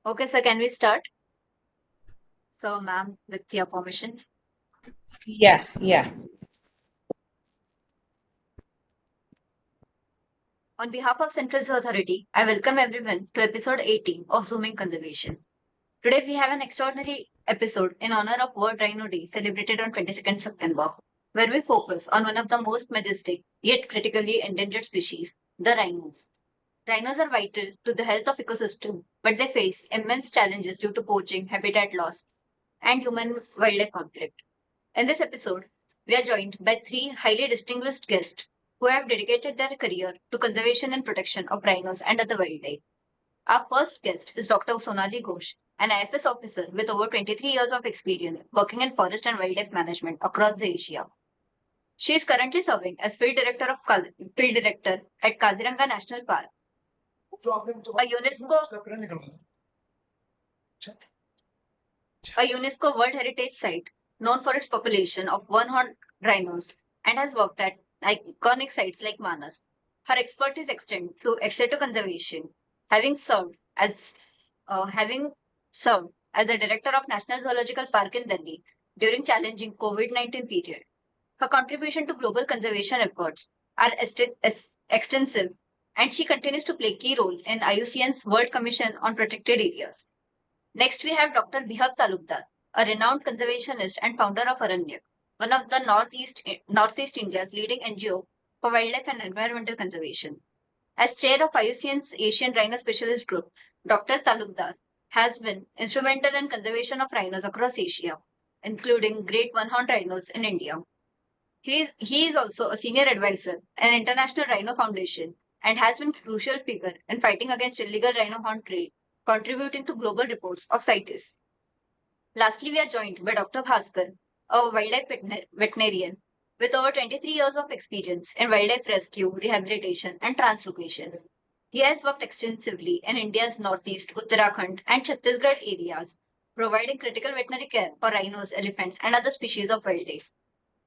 Okay, sir, can we start? So, ma'am, with your permission. Yeah, yeah. On behalf of Central Zoo Authority, I welcome everyone to episode 18 of Zooming Conservation. Today, we have an extraordinary episode in honor of World Rhino Day celebrated on 22nd September, where we focus on one of the most majestic yet critically endangered species, the rhinos. Rhinos are vital to the health of ecosystem, but they face immense challenges due to poaching, habitat loss, and human-wildlife conflict. In this episode, we are joined by three highly distinguished guests who have dedicated their career to conservation and protection of rhinos and other wildlife. Our first guest is Dr. Sonali Ghosh, an IFS officer with over 23 years of experience working in forest and wildlife management across Asia. She is currently serving as field director at Kaziranga National Park, a UNESCO World Heritage Site known for its population of one-horned rhinos and has worked at iconic sites like Manas. Her expertise extends to exeter conservation, having having served as the director of National Zoological Park in Delhi during challenging COVID-19 period. Her contribution to global conservation efforts are extensive, and she continues to play a key role in IUCN's World Commission on Protected Areas. Next, we have Dr. Bihab Talukdar, a renowned conservationist and founder of Aranyak, one of the Northeast India's leading NGO for wildlife and environmental conservation. As chair of IUCN's Asian Rhino Specialist Group, Dr. Talukdar has been instrumental in conservation of rhinos across Asia, including great one-horned rhinos in India. He is also a senior advisor at International Rhino Foundation and has been a crucial figure in fighting against illegal rhino horn trade, contributing to global reports of CITES. Lastly, we are joined by Dr. Bhaskar, a veterinarian with over 23 years of experience in wildlife rescue, rehabilitation, and translocation. He has worked extensively in India's northeast, Uttarakhand, and Chhattisgarh areas, providing critical veterinary care for rhinos, elephants, and other species of wildlife.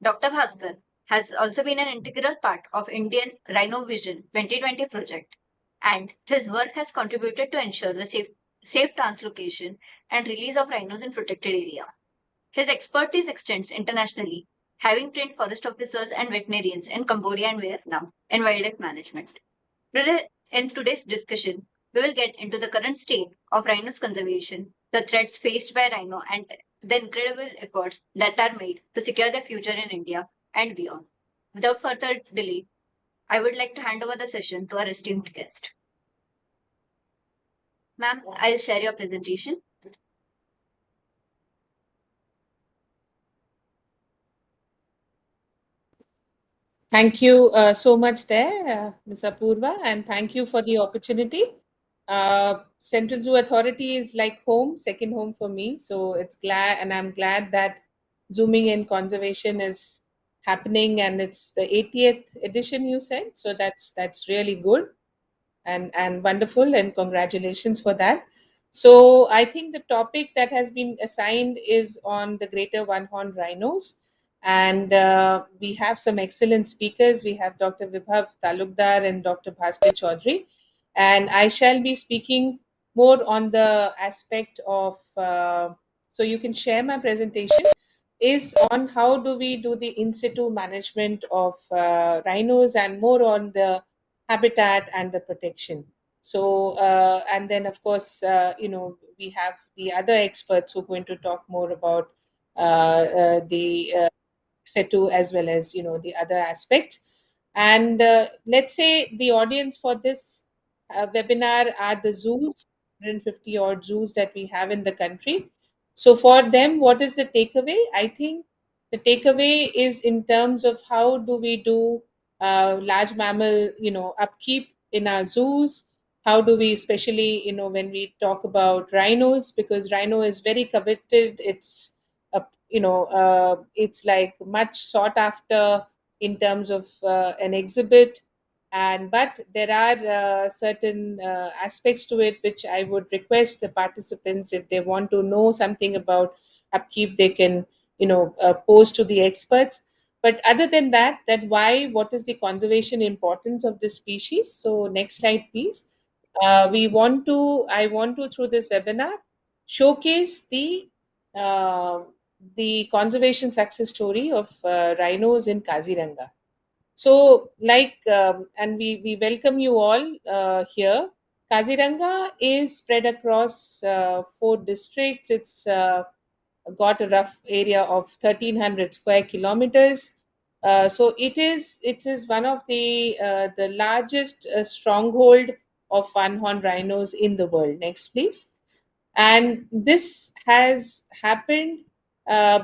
Dr. Bhaskar has also been an integral part of Indian Rhino Vision 2020 project, and his work has contributed to ensure the safe translocation and release of rhinos in protected area. His expertise extends internationally, having trained forest officers and veterinarians in Cambodia and Vietnam in wildlife management. In today's discussion, we will get into the current state of rhinos conservation, the threats faced by rhino, and the incredible efforts that are made to secure their future in India and beyond. Without further delay, I would like to hand over the session to our esteemed guest. Ma'am, I'll share your presentation. Thank you so much there, Ms. Apurva, and thank you for the opportunity. Central Zoo Authority is like home, second home for me. So it's glad, and I'm glad that Zooming in Conservation is happening, and it's the 80th edition. You said so. That's really good and wonderful, and congratulations for that. So I think the topic that has been assigned is on the greater one horned rhinos, and we have some excellent speakers. We have Dr. Vibhav Talukdar and Dr. Bhaskar Chaudhary, and I shall be speaking more on the aspect of so you can share my presentation is on how do we do the in situ management of rhinos, and more on the habitat and the protection. So, and then of course, we have the other experts who are going to talk more about the Setu, as well as the other aspects. And let's say the audience for this webinar are the zoos, 150 odd zoos that we have in the country. So for them, what is the takeaway? I think the takeaway is in terms of how do we do large mammal, upkeep in our zoos. How do we, especially when we talk about rhinos, because rhino is very coveted. It's like much sought after in terms of an exhibit, and but there are certain aspects to it which I would request the participants, if they want to know something about upkeep, they can pose to the experts. But other than that, what is the conservation importance of this species? So next slide please. I want to, through this webinar, showcase uh, the conservation success story of rhinos in Kaziranga. So, and we welcome you all here. Kaziranga is spread across four districts. It's got a rough area of 1,300 square kilometers. So it is one of the largest stronghold of one-horned rhinos in the world. Next, please. And this has happened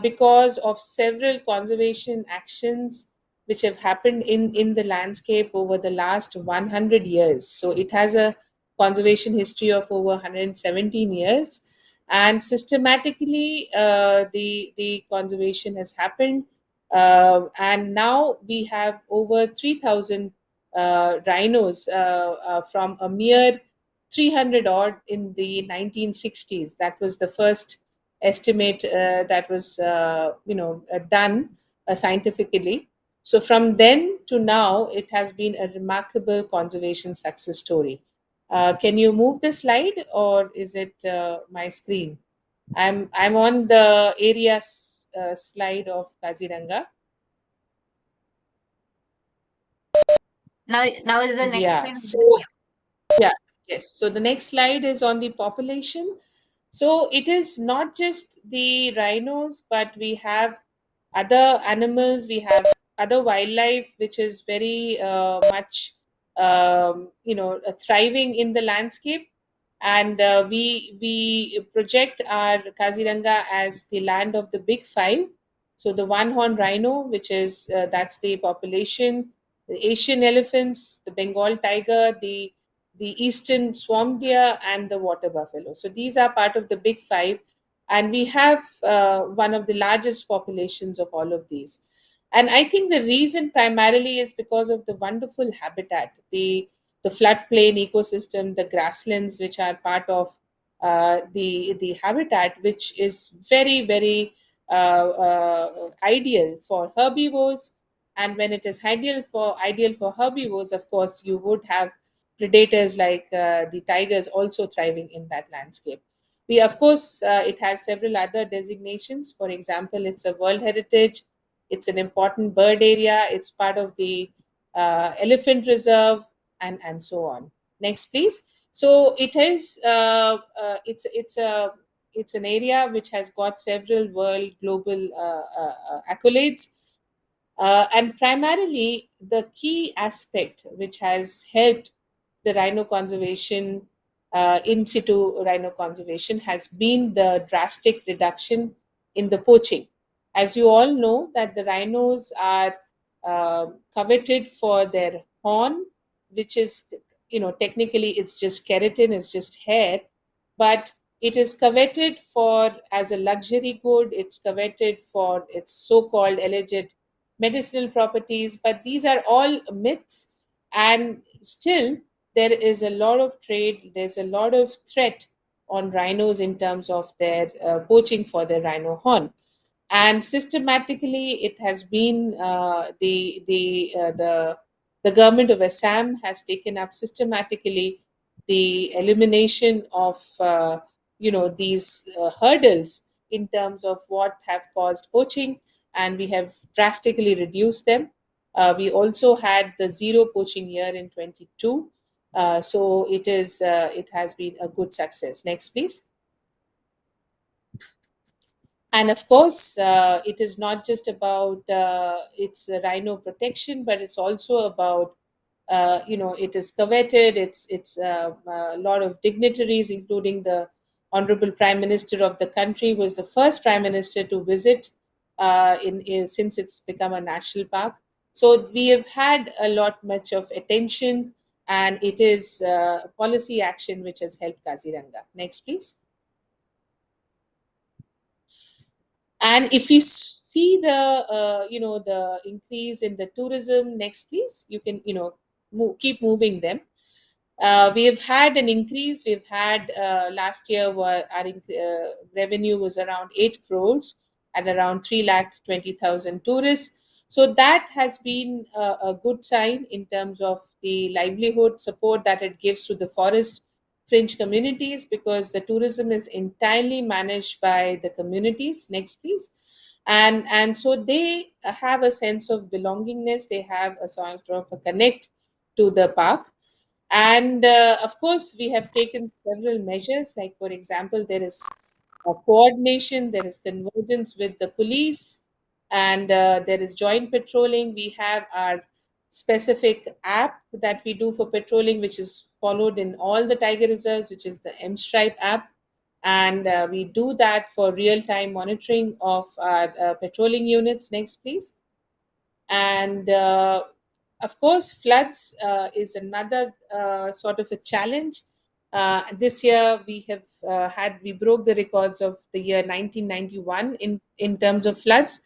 because of several conservation actions which have happened in the landscape over the last 100 years. So it has a conservation history of over 117 years, and systematically the conservation has happened, and now we have over 3,000 rhinos from a mere 300 odd in the 1960s. That was the first estimate that was done scientifically. So from then to now, it has been a remarkable conservation success story. Can you move the slide, or is it my screen? I'm on the area slide of Kaziranga. Now is the next Yeah. slide. So yeah, yes. So the next slide is on the population. So it is not just the rhinos, but we have other animals, we have other wildlife, which is very much, thriving in the landscape. And we project our Kaziranga as the land of the big five. So the one-horned rhino, which is that's the population, the Asian elephants, the Bengal tiger, the eastern swamp deer, and the water buffalo. So these are part of the big five, and we have one of the largest populations of all of these. And I think the reason primarily is because of the wonderful habitat, the floodplain ecosystem, the grasslands, which are part of the habitat, which is very ideal for herbivores. And when it is ideal for herbivores, of course, you would have predators like the tigers also thriving in that landscape. We, of course, it has several other designations. For example, it's a World Heritage, it's an important bird area, it's part of the Elephant Reserve, and so on. Next, please. So it is it's an area which has got several world global accolades, and primarily, the key aspect which has helped the rhino conservation, in situ rhino conservation, has been the drastic reduction in the poaching. As you all know, that the rhinos are coveted for their horn, which is, technically it's just keratin, it's just hair, but it is coveted for as a luxury good. It's coveted for its so-called alleged medicinal properties, but these are all myths. And still, there is a lot of trade, there's a lot of threat on rhinos in terms of their poaching for their rhino horn. And systematically, it has been the government of Assam has taken up systematically the elimination of these hurdles in terms of what have caused poaching, and we have drastically reduced them. We also had the zero poaching year in 22, so it has been a good success. Next, please. And of course, it is not just about its rhino protection, but it's also about, it is coveted. It's a lot of dignitaries, including the honorable prime minister of the country, was the first prime minister to visit since it's become a national park. So we have had a lot much of attention, and it is policy action which has helped Kaziranga. Next, please. And if we see the the increase in the tourism, next please, you can keep moving them. We have had an increase. We've had last year our revenue was around 8 crores and around 3 lakh 20,000 tourists. So that has been a good sign in terms of the livelihood support that it gives to the forest fringe communities because the tourism is entirely managed by the communities. Next, please. And so they have a sense of belongingness. They have a sort of a connect to the park. And of course, we have taken several measures. Like, for example, there is coordination, there is convergence with the police, and there is joint patrolling. We have our specific app that we do for patrolling, which is followed in all the tiger reserves, which is the M Stripe app. And we do that for real time monitoring of our patrolling units. Next, please. And of course, floods is another sort of a challenge. This year, we broke the records of the year 1991 in terms of floods,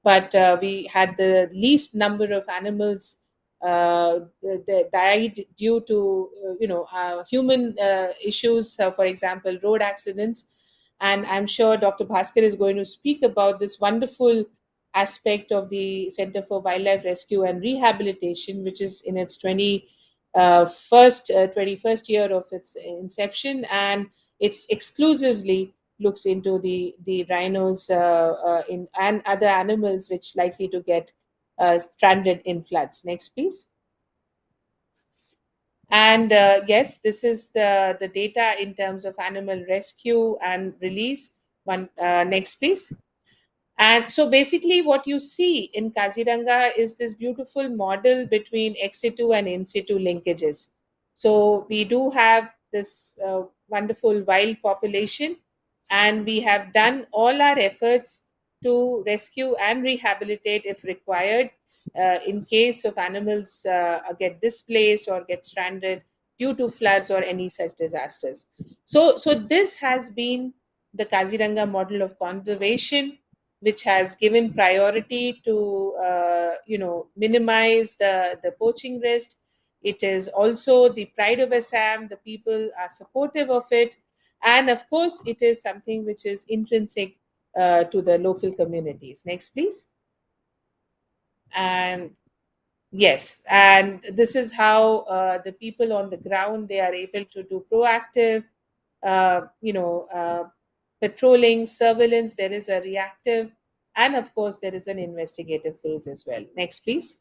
but we had the least number of animals that died due to human issues. For example, road accidents. And I'm sure Dr. Bhaskar is going to speak about this wonderful aspect of the Center for Wildlife Rescue and Rehabilitation, which is in its 21st year of its inception, and it's exclusively looks into the rhinos in and other animals which likely to get stranded in floods. Next, please. And yes, this is the data in terms of animal rescue and release. One next, please. And so basically, what you see in Kaziranga is this beautiful model between ex situ and in situ linkages. So we do have this wonderful wild population, and we have done all our efforts to rescue and rehabilitate if required in case of animals get displaced or get stranded due to floods or any such disasters. So this has been the Kaziranga model of conservation, which has given priority to minimize the poaching risk. It is also the pride of Assam. The people are supportive of it, and of course, it is something which is intrinsic to the local communities. Next, please. And yes, and this is how the people on the ground, they are able to do proactive, patrolling, surveillance. There is a reactive, and of course, there is an investigative phase as well. Next, please.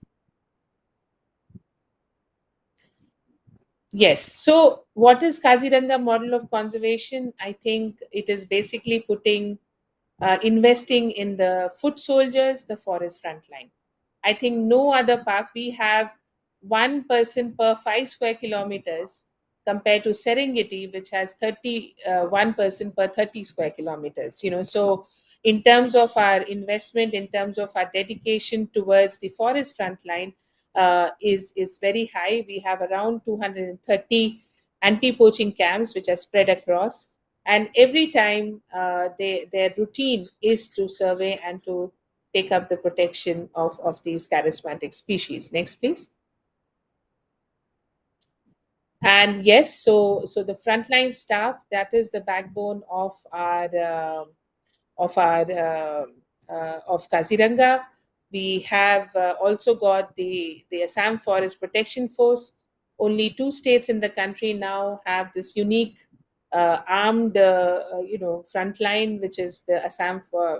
Yes. So, what is Kaziranga model of conservation? I think it is basically investing in the foot soldiers, the forest frontline. I think no other park we have one person per 5 square kilometers compared to Serengeti, which has one person per 30 square kilometers. So in terms of our investment, in terms of our dedication towards the forest frontline, is very high. We have around 230 anti-poaching camps which are spread across, and every time their routine is to survey and to take up the protection of these charismatic species. Next, please. And yes, so the frontline staff, that is the backbone of Kaziranga. We have also got the Assam Forest Protection Force. Only two states in the country now have this unique armed, frontline, which is the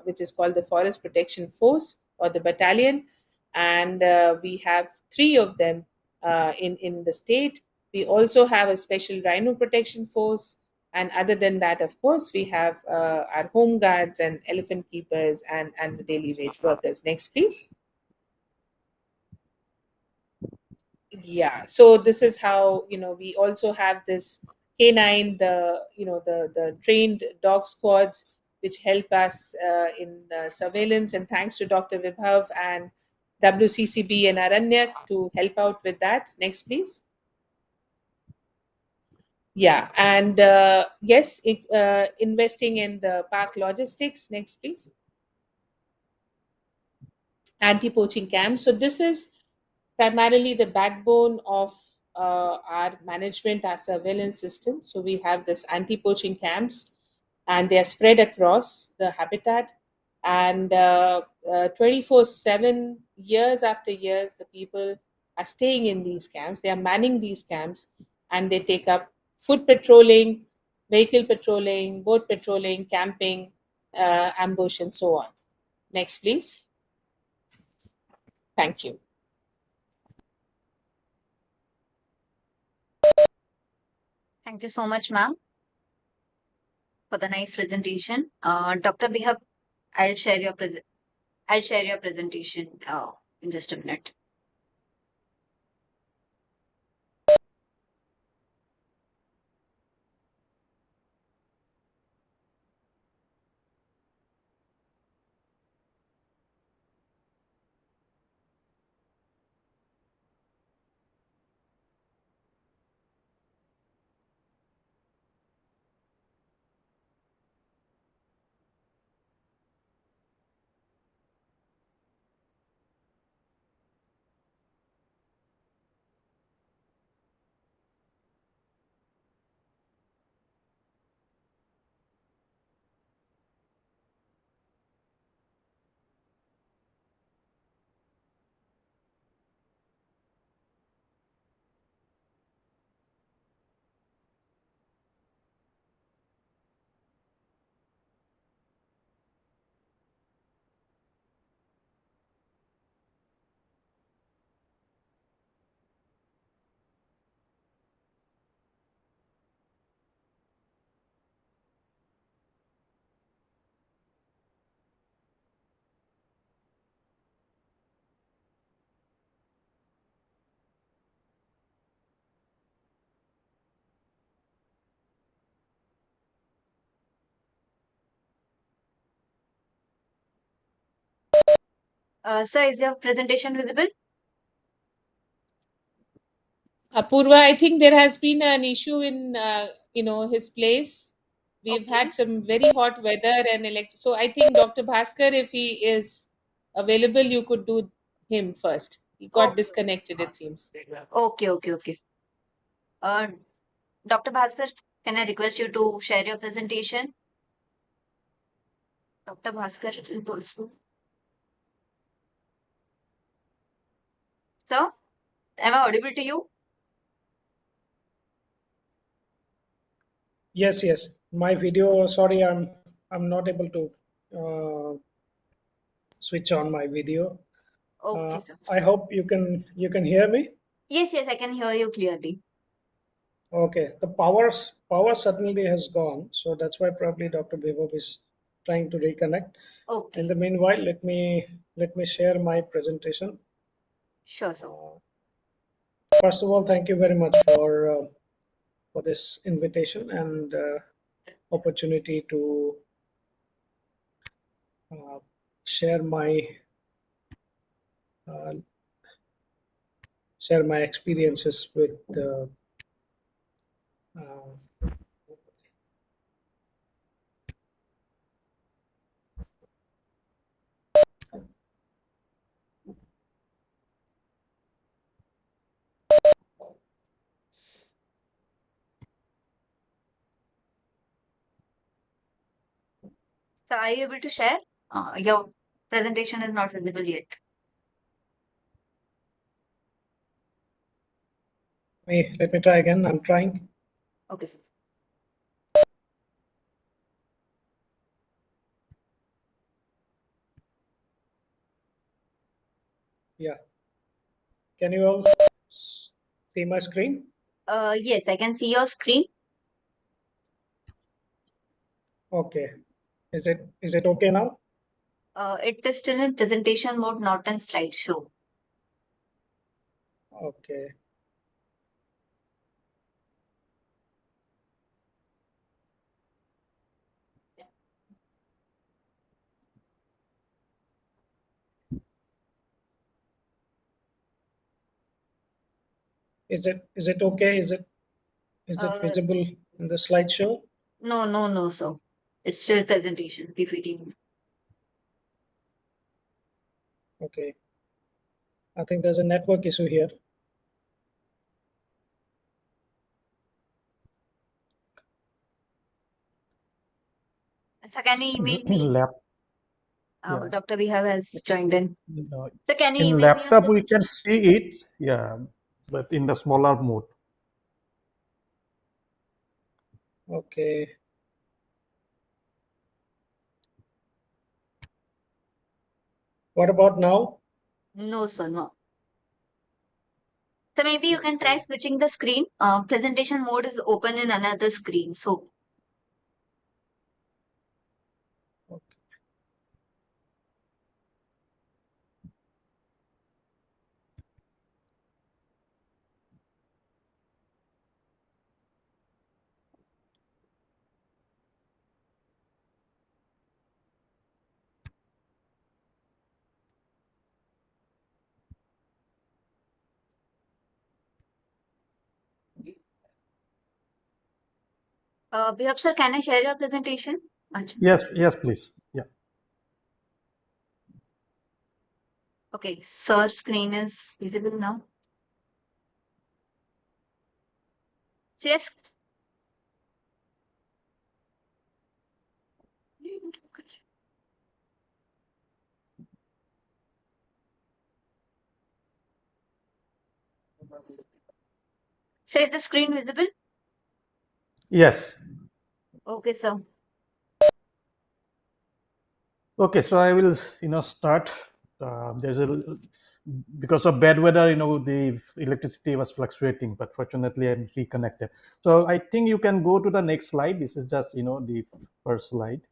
which is called the Forest Protection Force or the battalion, and we have three of them in the state. We also have a special Rhino Protection Force, and other than that, of course, we have our home guards and elephant keepers and the daily wage workers. Next, please. Yeah. So this is how, we also have this canine, the trained dog squads, which help us in surveillance. And thanks to Dr. Vibhav and WCCB and Aranyak to help out with that. Next, please. Yeah. And yes, investing in the park logistics. Next, please. Anti-poaching camps. So this is primarily the backbone of our management, our surveillance system. So we have this anti-poaching camps, and they are spread across the habitat. And 24/7, years after years, the people are staying in these camps. They are manning these camps, and they take up foot patrolling, vehicle patrolling, boat patrolling, camping, ambush, and so on. Next, please. Thank you. Thank you so much, ma'am, for the nice presentation. Dr. Bihab, I'll share your presentation in just a minute. Sir, is your presentation visible? Apurva, I think there has been an issue in his place. We've Okay. had some very hot weather and so I think Dr. Bhaskar, if he is available, you could do him first. He got Okay. disconnected, it seems. Okay. Uh, Dr. Bhaskar, can I request you to share your presentation? Dr. Bhaskar also. Sir, am I audible to you? Yes, yes. My video. Sorry, I'm not able to uh, switch on my video. Okay, sir. I hope you can hear me. Yes, I can hear you clearly. Okay. The power suddenly has gone, so that's why probably Dr. Bhivov is trying to reconnect. In Okay, the meanwhile, let me share my presentation. sure, sir. First of all, thank you very much for this invitation and opportunity to uh, share my uh, share my experiences with uh, So, are you able to share? Your presentation is not visible yet. let me try again. I'm trying. Okay, sir. Yeah. Can you all see my screen? Yes, I can see your screen. Okay. Is it okay now? It is still in presentation mode, not in slideshow. Okay. Is it okay? Is it Uh, visible in the slideshow? no, sir. It's still presentation, PPT. Okay. I think there's a network issue here. So, can you email In me? lap yeah Dr. Bihar has joined in. uh, So, can you in email me your laptop we can presentation? see it, yeah, but in the smaller mode. Okay. What about now? No, sir, no. So maybe you can try switching the screen. Presentation mode is open in another screen. So Bihab sir, can I share your presentation? Acha. Yes, please. Yeah. Okay, sir, screen is visible now. So yes. So is the screen visible? Yes. Okay, sir. Okay, so I will, start. There's because of bad weather, the electricity was fluctuating, but fortunately I'm reconnected. So I think you can go to the next slide. This is just, the first slide.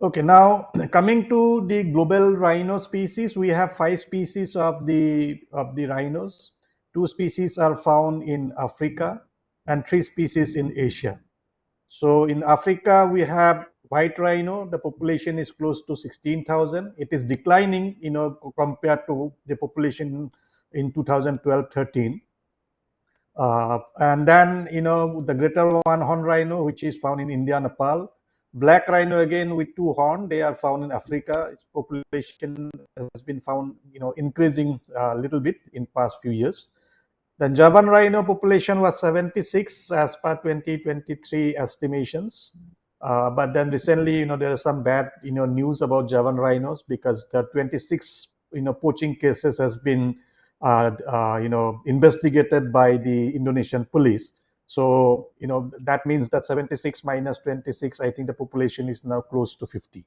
Okay, now coming to the global rhino species, we have 5 species of the rhinos. 2 species are found in Africa and 3 species in Asia. So in Africa, we have white rhino. The population is close to 16,000. It is declining, compared to the population in 2012-13. And then, the greater one horn rhino, which is found in India, Nepal. Black rhino again with 2 horn. They are found in Africa. Its population has been found, increasing a little bit in past few years. The Javan rhino population was 76 as per 2023 estimations. But then recently, there are some bad, news about Javan rhinos because the 26, poaching cases has been, investigated by the Indonesian police. So, that means that 76 minus 26, I think the population is now close to 50.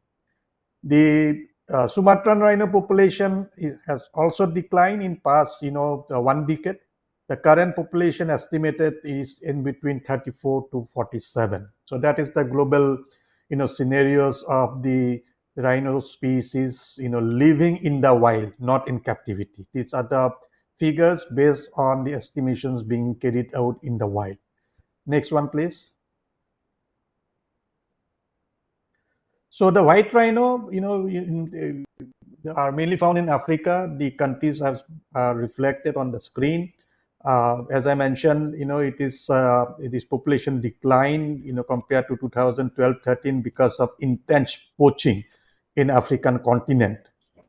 The Sumatran rhino population has also declined in past, 1 decade. The current population estimated is in between 34 to 47. So that is the global, scenarios of the rhino species, living in the wild, not in captivity. These are the figures based on the estimations being carried out in the wild. Next one, please. So the white rhino, are mainly found in Africa. The countries are reflected on the screen. As I mentioned, it is population decline, compared to 2012-13 because of intense poaching in African continent.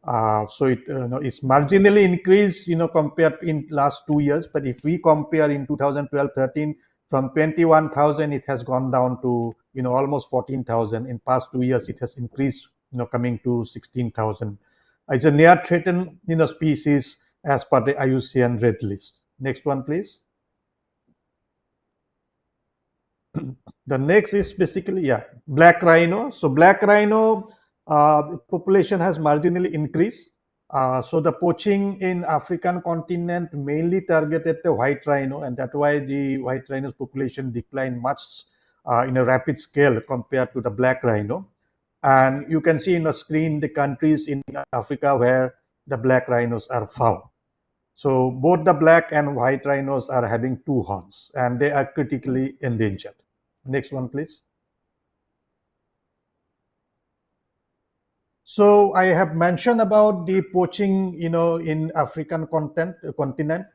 So it's marginally increased, compared in last 2 years. But if we compare in 2012-13, from 21,000, it has gone down to, almost 14,000. In past 2 years, it has increased, coming to 16,000. It's a near threatened, species as per the IUCN Red List. Next one, please. The next is basically, black rhino. So black rhino population has marginally increased. So the poaching in African continent mainly targeted the white rhino, and that's why the white rhino's population declined much in a rapid scale compared to the black rhino. And you can see in the screen the countries in Africa where the black rhinos are found. So both the black and white rhinos are having 2 horns, and they are critically endangered. Next one, please. So I have mentioned about the poaching, in African continent.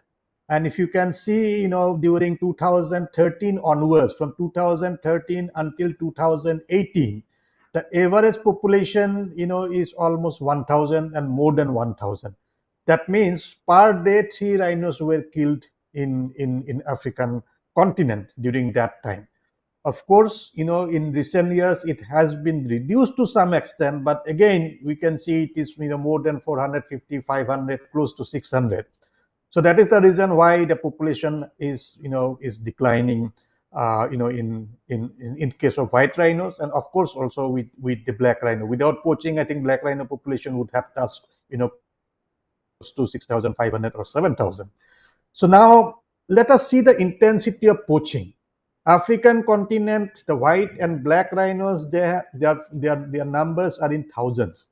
And if you can see, during 2013 onwards, from 2013 until 2018, the average population, is almost 1,000 and more than 1,000. That means per day, 3 rhinos were killed in African continent during that time. Of course, in recent years, it has been reduced to some extent, but again, we can see it is, more than 450, 500, close to 600. So that is the reason why the population is declining. In case of white rhinos, and of course also with the black rhino. Without poaching, I think black rhino population would have touched close to 6,500 or 7,000. So now let us see the intensity of poaching. African continent, the white and black rhinos, their numbers are in thousands.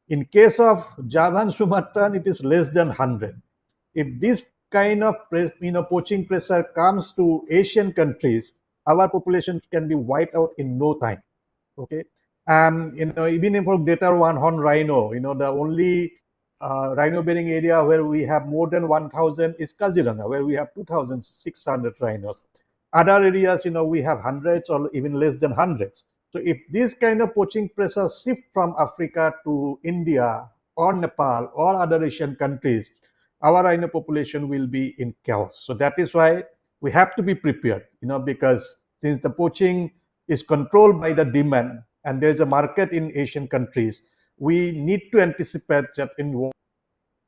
In case of Java and Sumatran, it is less than 100. If this kind of poaching pressure comes to Asian countries, our population can be wiped out in no time. Okay, and even for greater one horn rhino, the only rhino-bearing area where we have more than 1,000 is Kaziranga, where we have 2,600 rhinos. Other areas, we have hundreds or even less than hundreds. So if this kind of poaching pressure shift from Africa to India or Nepal or other Asian countries, our rhino population will be in chaos. So that is why we have to be prepared, because since the poaching is controlled by the demand and there's a market in Asian countries, we need to anticipate that in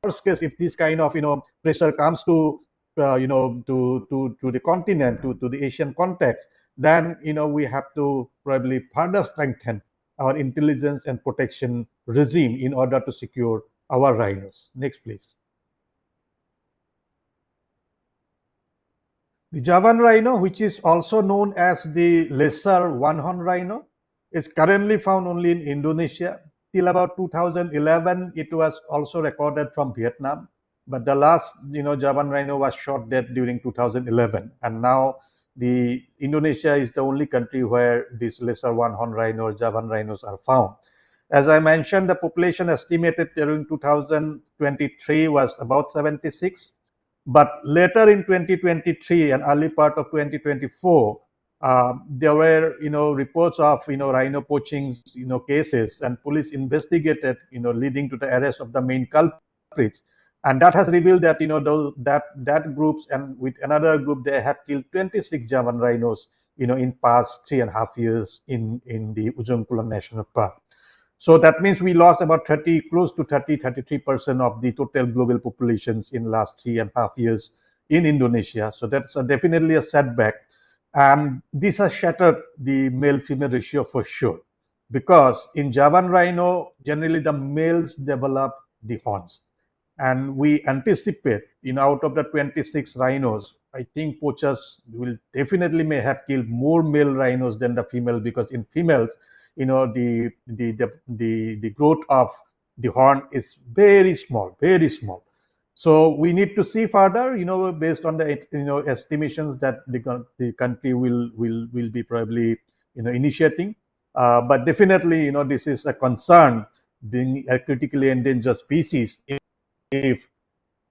worst case, if this kind of pressure comes to to the continent, to the Asian context, then we have to probably further strengthen our intelligence and protection regime in order to secure our rhinos. Next, please. The Javan rhino, which is also known as the lesser one-horn rhino, is currently found only in Indonesia. Till about 2011, it was also recorded from Vietnam. But the last, Javan rhino was shot dead during 2011. And now the Indonesia is the only country where these lesser one-horn rhino, Javan rhinos are found. As I mentioned, the population estimated during 2023 was about 76. But later in 2023 and early part of 2024, there were reports of rhino poaching cases, and police investigated leading to the arrest of the main culprits, and that has revealed that that groups and with another group they have killed 26 Javan rhinos in past 3.5 years in the Ujung Kulon National Park. So that means we lost about close to 33% of the total global populations in last 3.5 years in Indonesia. So that's definitely a setback. And this has shattered the male-female ratio for sure. Because in Javan rhino, generally the males develop the horns. And we anticipate, out of the 26 rhinos, I think poachers will definitely may have killed more male rhinos than the female, because in females, the growth of the horn is very small, very small. So we need to see further, based on the estimations that the country will be probably initiating. But definitely, this is a concern, being a critically endangered species. If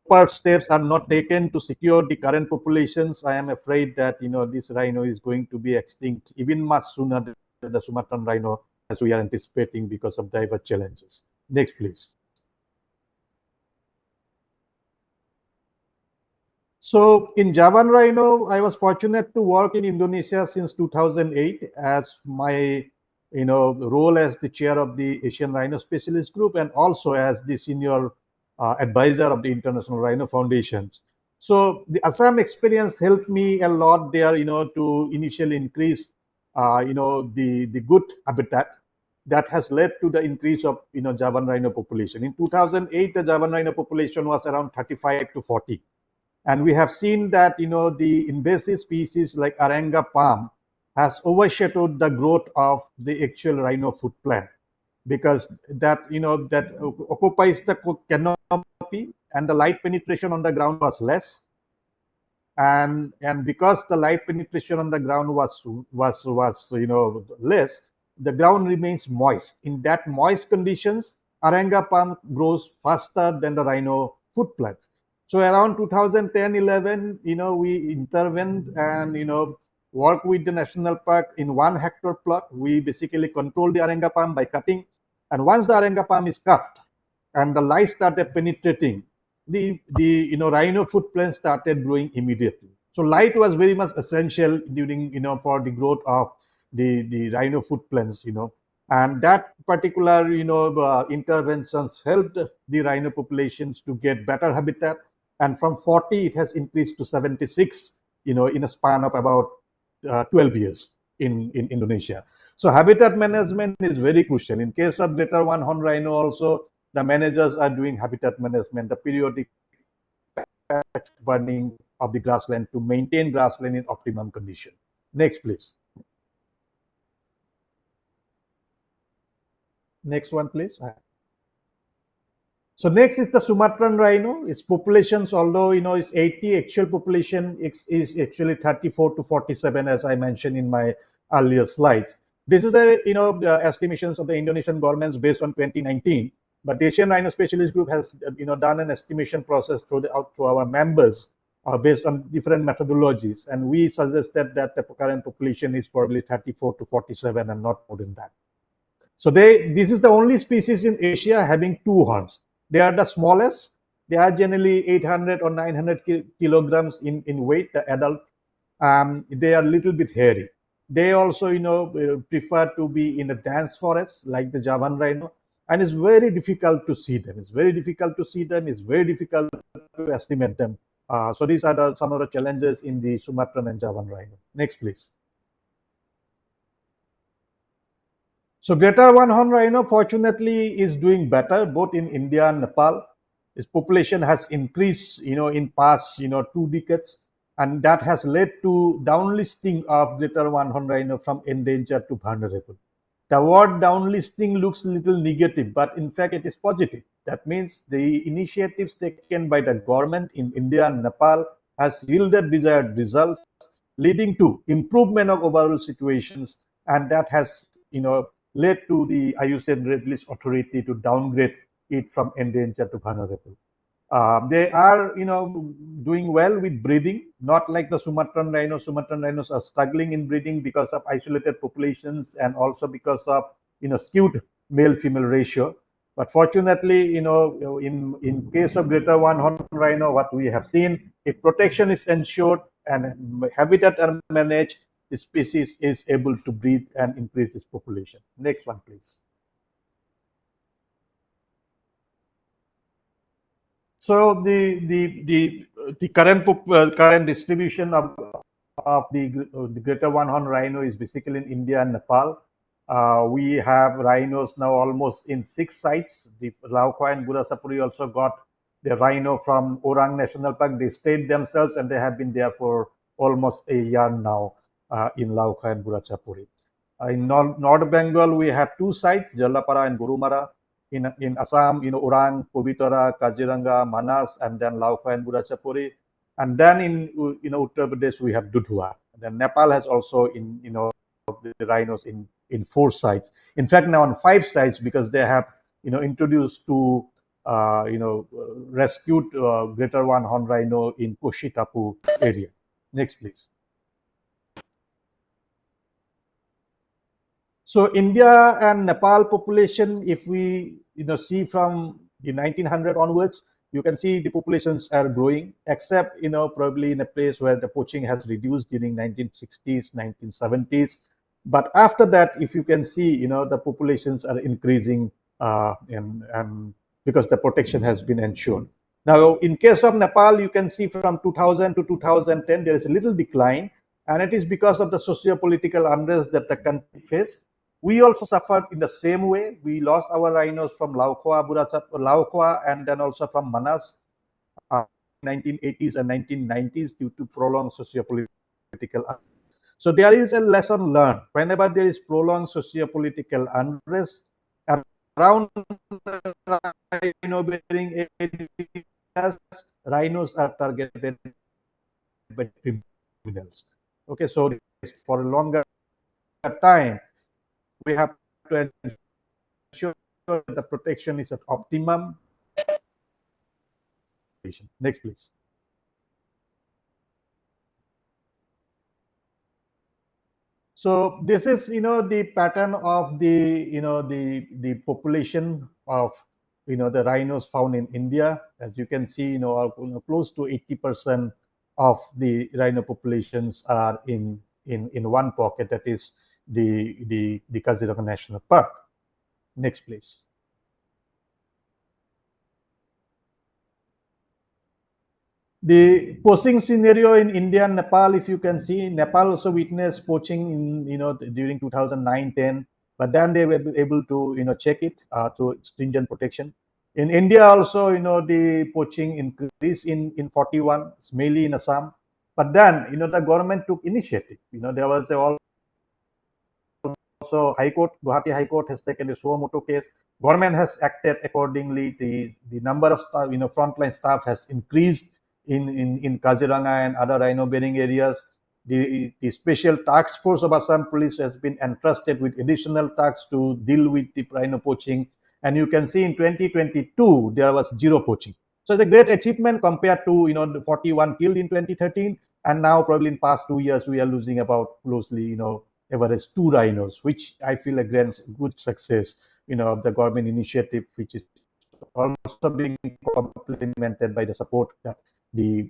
proper steps are not taken to secure the current populations, I am afraid that this rhino is going to be extinct even much sooner than the Sumatran rhino, as we are anticipating because of diverse challenges. Next, please. So in Javan rhino, I was fortunate to work in Indonesia since 2008 as my role as the chair of the Asian Rhino Specialist Group, and also as the senior advisor of the International Rhino Foundation. So the Assam experience helped me a lot there, to initially increase, the good habitat that has led to the increase of, Javan rhino population. In 2008, the Javan rhino population was around 35 to 40. And we have seen that, the invasive species like Aranga palm has overshadowed the growth of the actual rhino food plant, because that occupies the canopy, and the light penetration on the ground was less, and because the light penetration on the ground was less, the ground remains moist. In that moist conditions, Aranga palm grows faster than the rhino food plants. So around 2010-11, we intervened and work with the national park in 1 hectare plot. We basically control the Aranga palm by cutting, and once the Aranga palm is cut and the light started penetrating, the rhino food plants started growing immediately. So light was very much essential during for the growth of the rhino food plants, and that particular interventions helped the rhino populations to get better habitat. and from 40 it has increased to 76, in a span of about 12 years in Indonesia. So habitat management is very crucial. In case of greater one horn rhino also, the managers are doing habitat management, the periodic burning of the grassland to maintain grassland in optimum condition. Next, please. Next one, please. So next is the Sumatran rhino. Its populations, although it's 80, actual population is actually 34 to 47, as I mentioned in my earlier slides. This is the the estimations of the Indonesian governments based on 2019. But the Asian Rhino Specialist Group has done an estimation process through our members based on different methodologies, and we suggested that the current population is probably 34 to 47 and not more than that. So this is the only species in Asia having two horns. They are the smallest. They are generally 800 or 900 kilograms in weight, the adult. They are a little bit hairy. They also, prefer to be in a dense forest like the Javan rhino, and it's very difficult to see them. It's very difficult to see them. It's very difficult to estimate them. So these are some of the challenges in the Sumatran and Javan rhino. Next, please. So greater one horn rhino fortunately is doing better both in India and Nepal. Its population has increased, in past, 2 decades, and that has led to downlisting of greater one horn rhino from endangered to vulnerable. The word downlisting looks a little negative, but in fact it is positive. That means the initiatives taken by the government in India and Nepal has yielded desired results, leading to improvement of overall situations, and that has, led to the IUCN Red List Authority to downgrade it from endangered to vulnerable. They are, doing well with breeding, not like the Sumatran rhinos. Sumatran rhinos are struggling in breeding because of isolated populations and also because of, skewed male-female ratio. But fortunately, in case of greater one horn rhino, what we have seen, if protection is ensured and habitat are managed, the species is able to breed and increase its population. Next one, please. So the current distribution of the greater one horn rhino is basically in India and Nepal. We have rhinos now almost in 6 sites. The Laukhwa and Burasapuri also got the rhino from Orang National Park. They stayed themselves and they have been there for almost a year now in Laukhwa and Burasapuri. In North Bengal, we have 2 sites, Jalapara and Gurumara. In Assam, Orang, Pabitra, Kaziranga, Manas, and then Laukhwa and Burasapuri. And then in Uttar Pradesh we have Dudhua. And then Nepal has also the rhinos in 4 sites. In fact, now on 5 sites because they have introduced to rescued greater one horn rhino in Koshitapu area. Next, please. So India and Nepal population, if we see from the 1900 onwards, you can see the populations are growing, except probably in a place where the poaching has reduced during 1960s, 1970s. But after that, if you can see, the populations are increasing, and because the protection has been ensured. Now, in case of Nepal, you can see from 2000 to 2010 there is a little decline, and it is because of the socio-political unrest that the country faced. We also suffered in the same way. We lost our rhinos from Laukhwa, and then also from Manas, 1980s and 1990s due to prolonged socio-political unrest. So there is a lesson learned. Whenever there is prolonged socio-political unrest around rhino-bearing areas, rhinos are targeted by criminals. Okay, so for a longer time, we have to ensure that the protection is at optimum. Next, please. So this is the pattern of the population of the rhinos found in India. As you can see, close to 80% of the rhino populations are in one pocket, that is the Kaziranga National Park. Next, please. The poaching scenario in India and Nepal, if you can see, Nepal also witnessed poaching in during 2009-10, but then they were able to check it through stringent protection. In India also, the poaching increased in 41, mainly in Assam. But then the government took initiative. There was also High Court, Guwahati High Court has taken a suo moto case. Government has acted accordingly. The number of staff, frontline staff has increased in Kaziranga and other rhino bearing areas. The special task force of Assam Police has been entrusted with additional tasks to deal with the rhino poaching. And you can see in 2022 there was zero poaching. So it's a great achievement compared to the 41 killed in 2013, and now probably in past 2 years we are losing about closely average two rhinos, which I feel a good success, of the government initiative, which is also being complemented by the support that the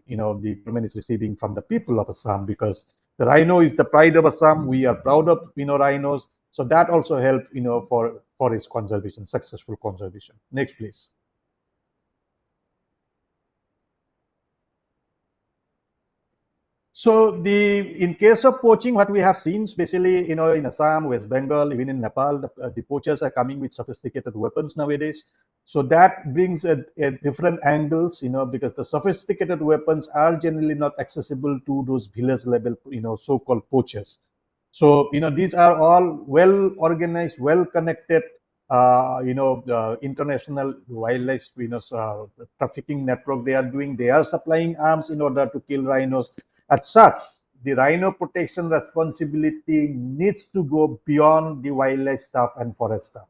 government is receiving from the people of Assam, because the rhino is the pride of Assam. We are proud of rhinos, so that also helped for forest conservation, successful conservation. Next, please. So in case of poaching, what we have seen, especially in Assam, West Bengal, even in Nepal, the poachers are coming with sophisticated weapons nowadays. So that brings a different angles, because the sophisticated weapons are generally not accessible to those village level, so-called poachers. So these are all well organized, well connected, international wildlife, trafficking network they are doing. They are supplying arms in order to kill rhinos. As such, the rhino protection responsibility needs to go beyond the wildlife staff and forest staff.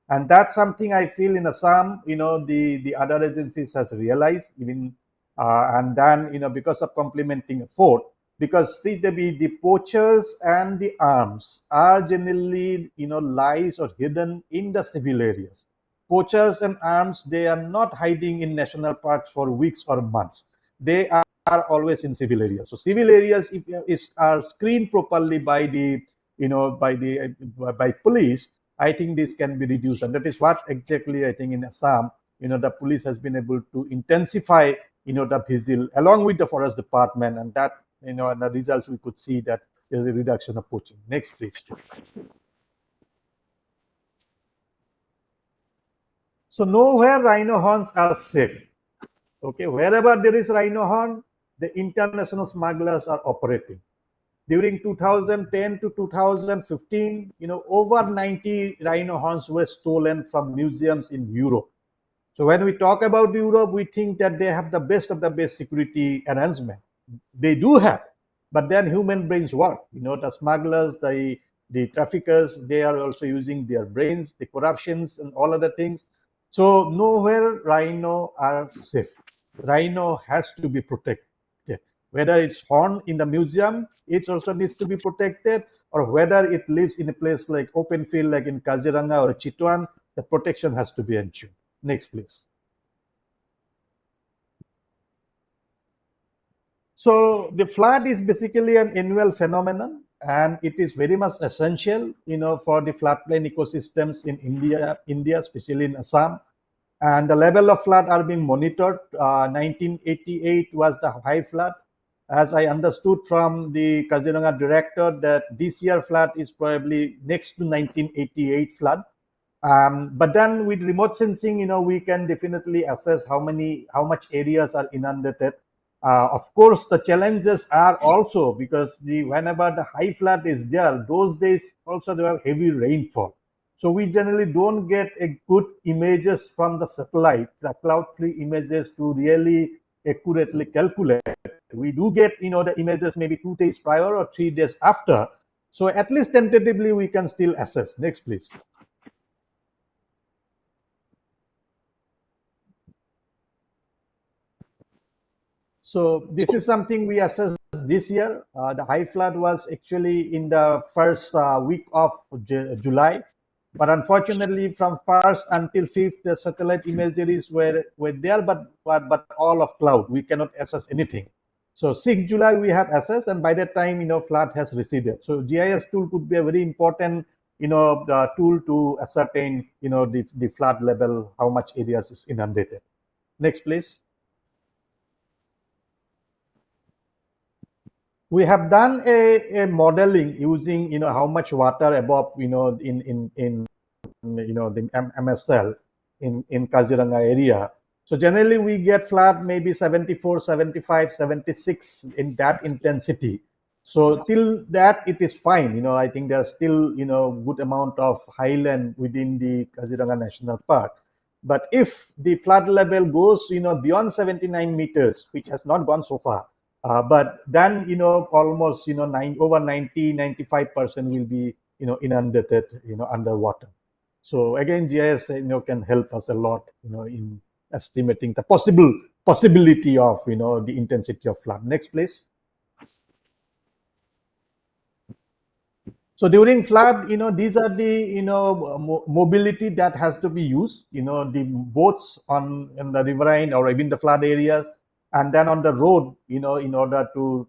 And that's something I feel in Assam, the other agencies has realized, even and then, because of complementing effort, because see the poachers and the arms are generally lies or hidden in the civil areas. Poachers and arms, they are not hiding in national parks for weeks or months. They are always in civil areas. So civil areas, if are screened properly by the by police, I think this can be reduced, and that is what exactly I think in Assam, the police has been able to intensify the vigil along with the forest department, and that and the results we could see that there's a reduction of poaching. Next, please. So nowhere rhino horns are safe. Okay, wherever there is rhino horn, the international smugglers are operating. During 2010 to 2015, over 90 rhino horns were stolen from museums in Europe. So when we talk about Europe, we think that they have the best of the best security arrangement. They do have, but then human brains work. The smugglers, the traffickers, they are also using their brains, the corruptions and all other things. So nowhere rhino are safe. Rhino has to be protected. Whether it's horn in the museum, it also needs to be protected, or whether it lives in a place like open field, like in Kaziranga or Chitwan, the protection has to be ensured. Next, please. So the flood is basically an annual phenomenon, and it is very much essential, for the floodplain ecosystems in India, especially in Assam. And the level of flood are being monitored. 1988 was the high flood. As I understood from the Kaziranga director, that this year flood is probably next to 1988 flood. But then with remote sensing, we can definitely assess how much areas are inundated. Of course, the challenges are also because whenever the high flood is there, those days also there are heavy rainfall. So we generally don't get a good images from the satellite, the cloud-free images to really accurately calculate. We do get, the images maybe 2 days prior or 3 days after. So at least tentatively we can still assess. Next, please. So this is something we assessed this year. The high flood was actually in the first week of July, but unfortunately, from first until fifth, the satellite imageries were there, but all of cloud. We cannot assess anything. So 6th July we have assessed, and by that time, flood has receded. So GIS tool could be a very important, tool to ascertain, the flood level, how much areas is inundated. Next, please. We have done a modeling using how much water above in the MSL in Kaziranga area. So generally we get flood maybe 74, 75, 76 in that intensity. So till that it is fine. I think there's still good amount of highland within the Kaziranga National Park. But if the flood level goes beyond 79 meters, which has not gone so far, but then almost over 90-95% will be inundated underwater. So again, GIS can help us a lot in estimating the possibility of the intensity of flood. Next, please. So during flood, these are the mobility that has to be used. The boats on the riverine or even the flood areas, and then on the road. In order to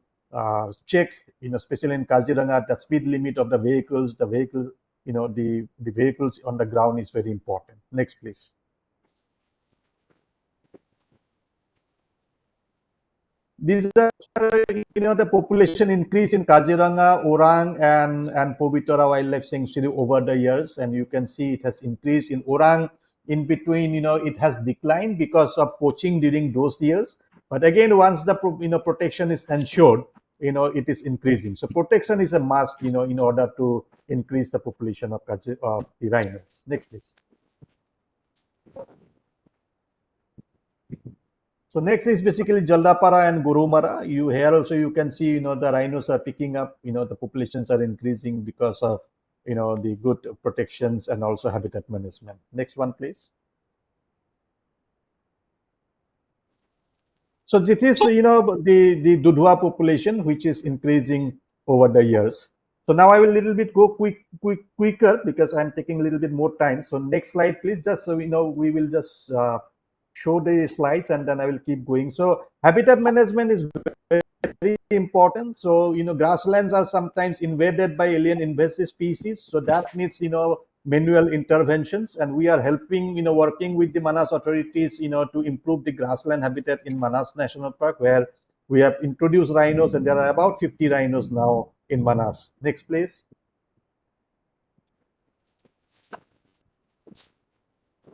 check, especially in Kaziranga, the speed limit of the vehicles. The vehicles on the ground is very important. Next, please. These are the population increase in Kaziranga, Orang, and Pobitora Wildlife Sanctuary over the years, and you can see it has increased in Orang. In between, it has declined because of poaching during those years. But again, once the protection is ensured, it is increasing. So protection is a must, in order to increase the population of the rhinos. Next, please. So next is basically Jaldapara and Gurumara. Here also you can see the rhinos are picking up. The populations are increasing because of the good protections and also habitat management. Next one, please. So this is the Dudhwa population which is increasing over the years. So now I will little bit go quicker because I'm taking a little bit more time. So next slide, please. Just so we will just show the slides and then I will keep going. So habitat management is very important. So grasslands are sometimes invaded by alien invasive species. So that needs manual interventions, and we are helping working with the Manas authorities to improve the grassland habitat in Manas National Park, where we have introduced rhinos, and there are about 50 rhinos now in Manas. Next, please.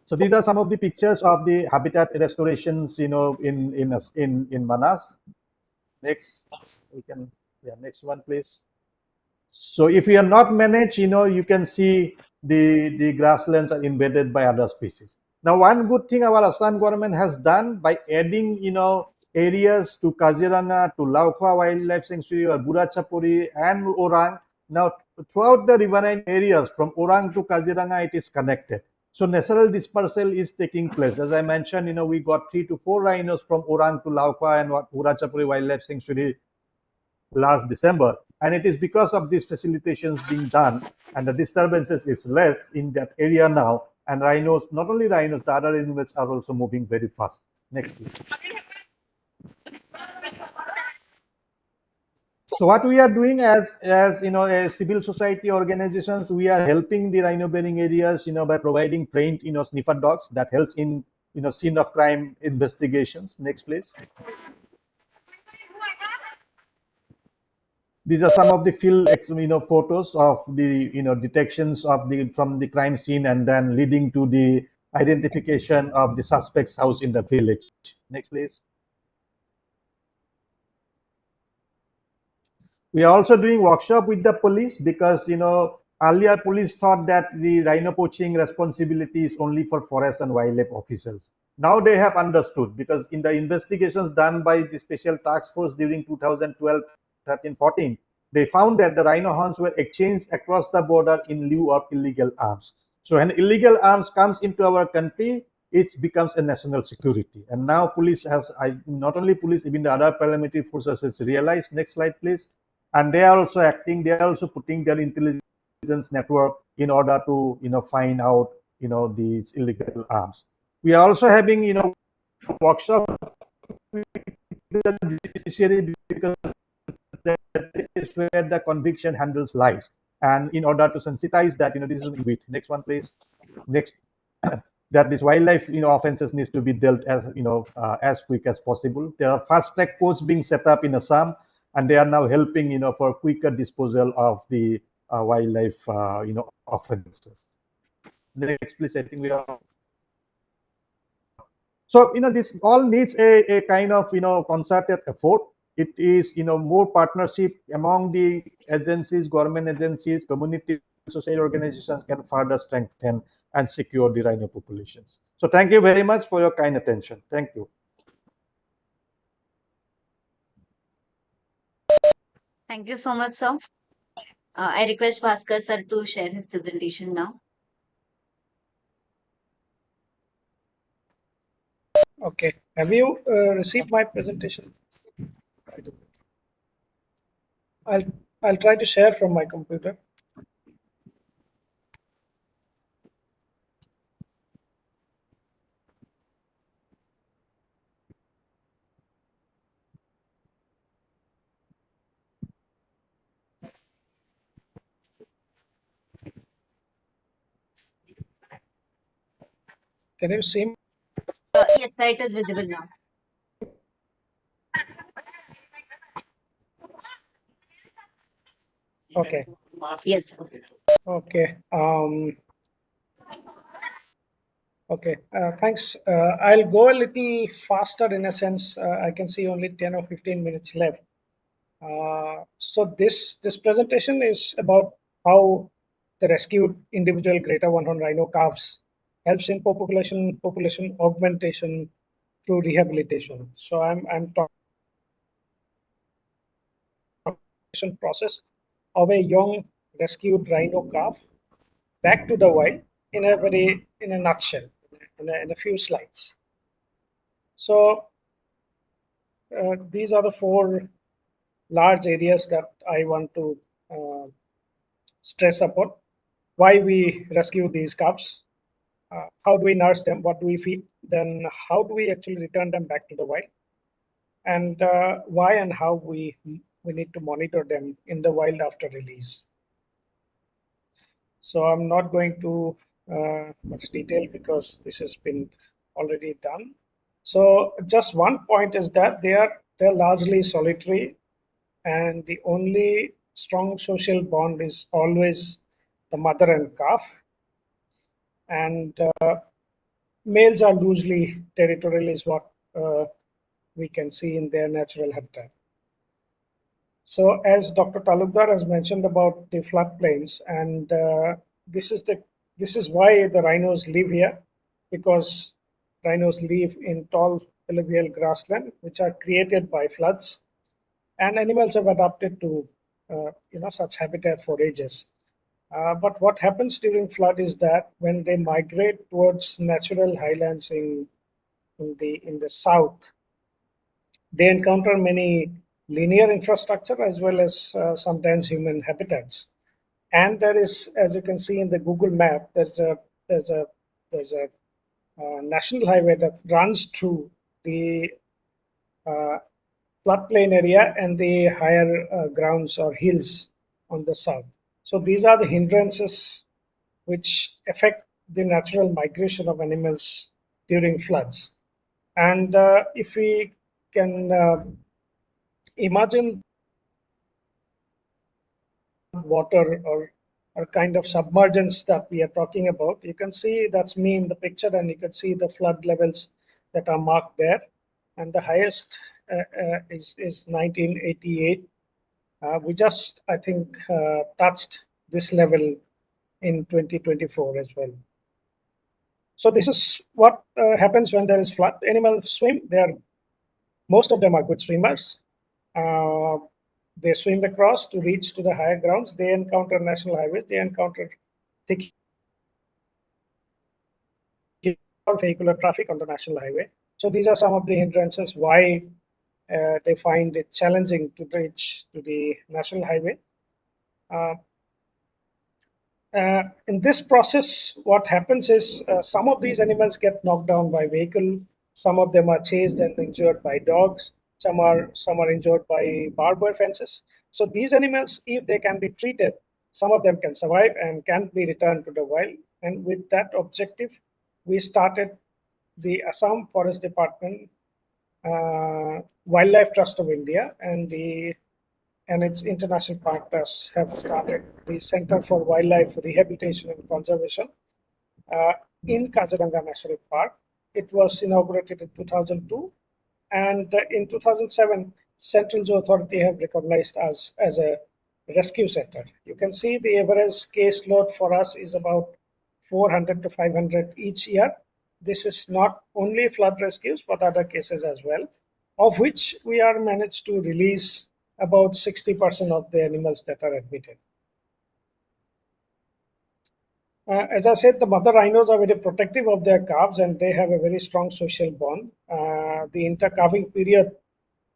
So these are some of the pictures of the habitat restorations, in Manas. Next, we can, yeah, next one, please. So if we are not managed, you can see the grasslands are invaded by other species. Now, one good thing our Assam government has done by adding, areas to Kaziranga, to Laukha Wildlife Sanctuary, or Burachapuri and Orang. Now, throughout the riverine areas from Orang to Kaziranga, it is connected. So natural dispersal is taking place. As I mentioned, we got 3 to 4 rhinos from Orang to Laukha and Burachapuri Wildlife Sanctuary last December. And it is because of these facilitations being done and the disturbances is less in that area now. And rhinos, not only rhinos, the other animals are also moving very fast. Next, please. So what we are doing as as civil society organizations, we are helping the rhino bearing areas, by providing trained, sniffer dogs that helps in, scene of crime investigations. Next, please. These are some of the field photos of the detections of the from the crime scene and then leading to the identification of the suspect's house in the village. Next, please. We are also doing workshop with the police because earlier police thought that the rhino poaching responsibility is only for forest and wildlife officials. Now they have understood, because in the investigations done by the special task force during 2012, 13, 14, they found that the rhino horns were exchanged across the border in lieu of illegal arms. So when illegal arms comes into our country, it becomes a national security. And now police has, not only police, even the other paramilitary forces has realized. Next slide, please. And they are also acting, they are also putting their intelligence network in order to find out these illegal arms. We are also having workshop with the judiciary, because that is where the conviction handles lies, and in order to sensitize that this is a bit. Next one, please. Next. That these wildlife offenses needs to be dealt as as quick as possible. There are fast track courts being set up in Assam, and they are now helping, for quicker disposal of the wildlife, offenses. Next, please. I think we are. So, this all needs a kind of, concerted effort. It is, more partnership among the agencies, government agencies, community social organizations can further strengthen and secure the rhino populations. So thank you very much for your kind attention. Thank you. Thank you so much, sir. I request Bhaskar sir to share his presentation now. Okay. Have you received my presentation? I'll I'll try to share from my computer. Can you see me? Yes, sir, it is visible now. Okay. Yes, sir. Okay. Okay. Thanks. I'll go a little faster in a sense. I can see only 10 or 15 minutes left. So this presentation is about how the rescued individual greater one horn rhino calves helps in population augmentation through rehabilitation. So I'm talking process of a young rescued rhino calf back to the wild in a nutshell, in a few slides. So these are the four large areas that I want to stress upon. Why we rescue these calves, how do we nurse them, what do we feed, then how do we actually return them back to the wild, and why and how we need to monitor them in the wild after release. So I'm not going to much detail because this has been already done. So just one point is that they're largely solitary, and the only strong social bond is always the mother and calf. And males are loosely territorial, is what we can see in their natural habitat. So, as Dr. Talukdar has mentioned about the floodplains, and this is the this is why the rhinos live here, because rhinos live in tall alluvial grassland, which are created by floods, and animals have adapted to such habitat for ages. But what happens during flood is that when they migrate towards natural highlands in the south, they encounter many linear infrastructure as well as sometimes human habitats. And there is, as you can see in the Google map, there's a there's a national highway that runs through the uh, floodplain area and the higher grounds or hills on the south. So these are the hindrances which affect the natural migration of animals during floods. And if we can imagine water or kind of submergence that we are talking about, you can see that's me in the picture, and you can see the flood levels that are marked there. And the highest is 1988. We just, I think, touched this level in 2024 as well. So this is what happens when there is flood. Animals swim. Most of them are good swimmers. Uh, they swim across to reach to the higher grounds. They encounter national highways. They encounter thick vehicular traffic on the national highway. So these are some of the hindrances why they find it challenging to reach to the national highway. Uh, in this process, what happens is some of these animals get knocked down by vehicle. Some of them are chased and injured by dogs. Some are injured by barbed wire fences. So these animals, if they can be treated, some of them can survive and can be returned to the wild. And with that objective, we started the Assam Forest Department, Wildlife Trust of India, and the and its international partners have started the Center for Wildlife Rehabilitation and Conservation uh, in Kaziranga National Park. It was inaugurated in 2002, and in 2007, Central Zoo Authority have recognized us as a rescue center. You can see the average caseload for us is about 400 to 500 each year. This is not only flood rescues, but other cases as well, of which we are managed to release about 60% of the animals that are admitted. As I said, the mother rhinos are very protective of their calves and they have a very strong social bond. The intercalving period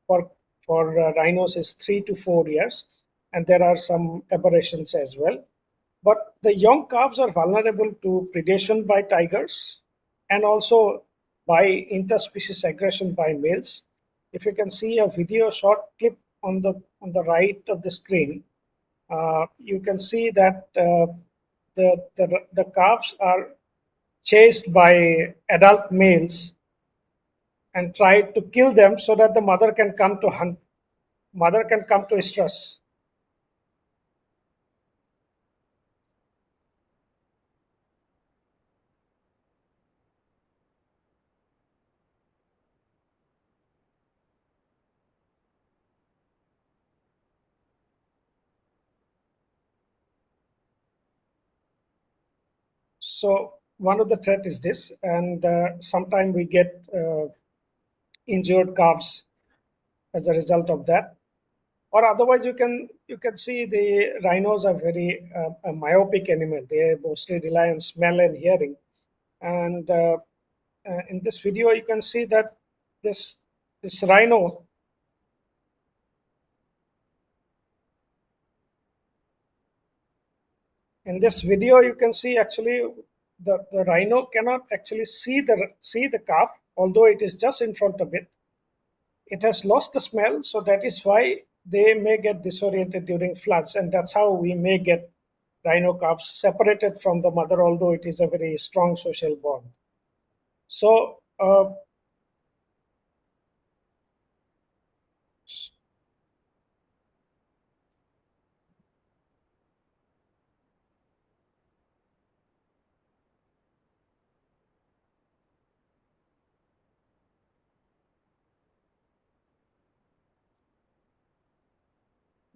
for, for rhinos is 3 to 4 years, and there are some aberrations as well. But the young calves are vulnerable to predation by tigers and also by interspecies aggression by males. If you can see a video short clip on the right of the screen, you can see that the calves are chased by adult males and try to kill them so that the mother can come to hunt. Mother can come to stress. So one of the threat is this, and sometimes we get injured calves as a result of that. Or otherwise, you can see the rhinos are very a myopic animal. They mostly rely on smell and hearing. And in this video, you can see that this this rhino. In this video, you can see actually the rhino cannot actually see the calf, although it is just in front of it. It has lost the smell, so that is why they may get disoriented during floods, and that's how we may get rhino calves separated from the mother, although it is a very strong social bond. So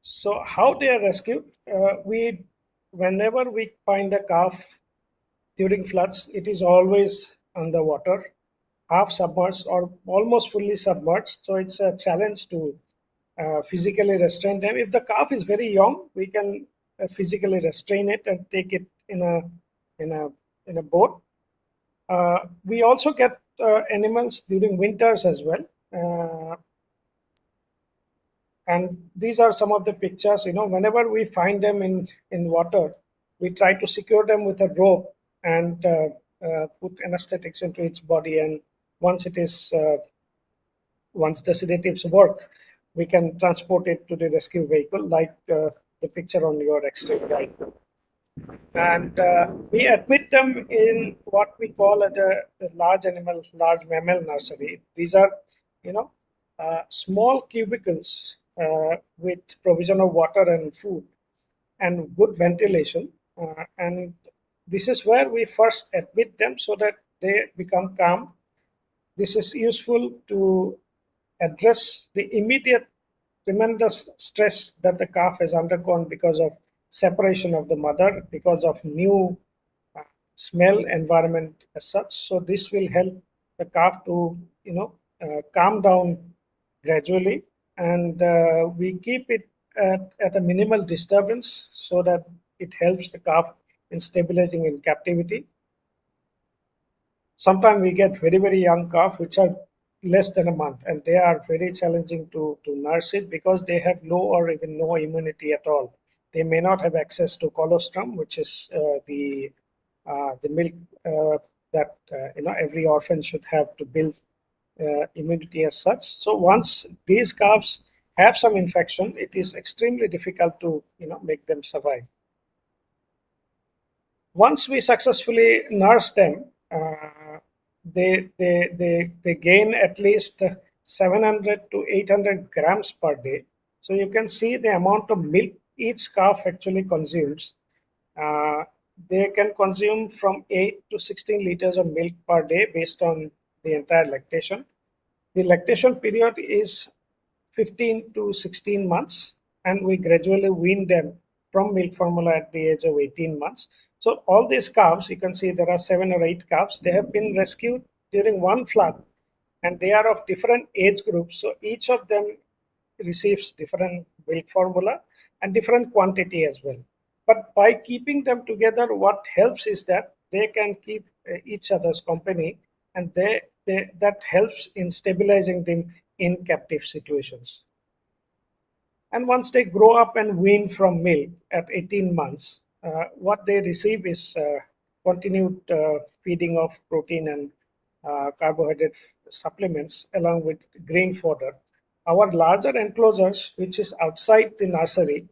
so how they are rescued? Whenever we find a calf during floods, it is always underwater, half submerged or almost fully submerged. So it's a challenge to physically restrain them. If the calf is very young, we can physically restrain it and take it in a in a boat. We also get animals during winters as well. And these are some of the pictures. Whenever we find them in water, we try to secure them with a rope and put anesthetics into its body. And once it is once the sedatives work, we can transport it to the rescue vehicle, like the picture on your extreme right. And we admit them in what we call a large mammal nursery. These are, small cubicles with provision of water and food and good ventilation. And this is where we first admit them so that they become calm. This is useful to address the immediate tremendous stress that the calf has undergone because of separation of the mother, because of new uh, smell environment as such. So this will help the calf to calm down gradually, and we keep it at a minimal disturbance so that it helps the calf in stabilizing in captivity. Sometimes we get very young calf which are less than a month, and they are very challenging to nurse it because they have low or even no immunity at all. They may not have access to colostrum, which is the milk that every orphan should have to build immunity as such. So once these calves have some infection, it is extremely difficult to make them survive. Once we successfully nurse them, they gain at least 700 to 800 grams per day. So you can see the amount of milk each calf actually consumes. Uh, they can consume from 8 to 16 liters of milk per day based on the entire lactation. The lactation period is 15 to 16 months, and we gradually wean them from milk formula at the age of 18 months. So all these calves, you can see there are 7 or 8 calves. They have been rescued during one flood, and they are of different age groups. So each of them receives different milk formula and different quantity as well. But by keeping them together, what helps is that they can keep each other's company, and that helps in stabilizing them in captive situations. And once they grow up and wean from milk at 18 months, what they receive is continued feeding of protein and carbohydrate supplements along with grain fodder. Our larger enclosures, which is outside the nursery,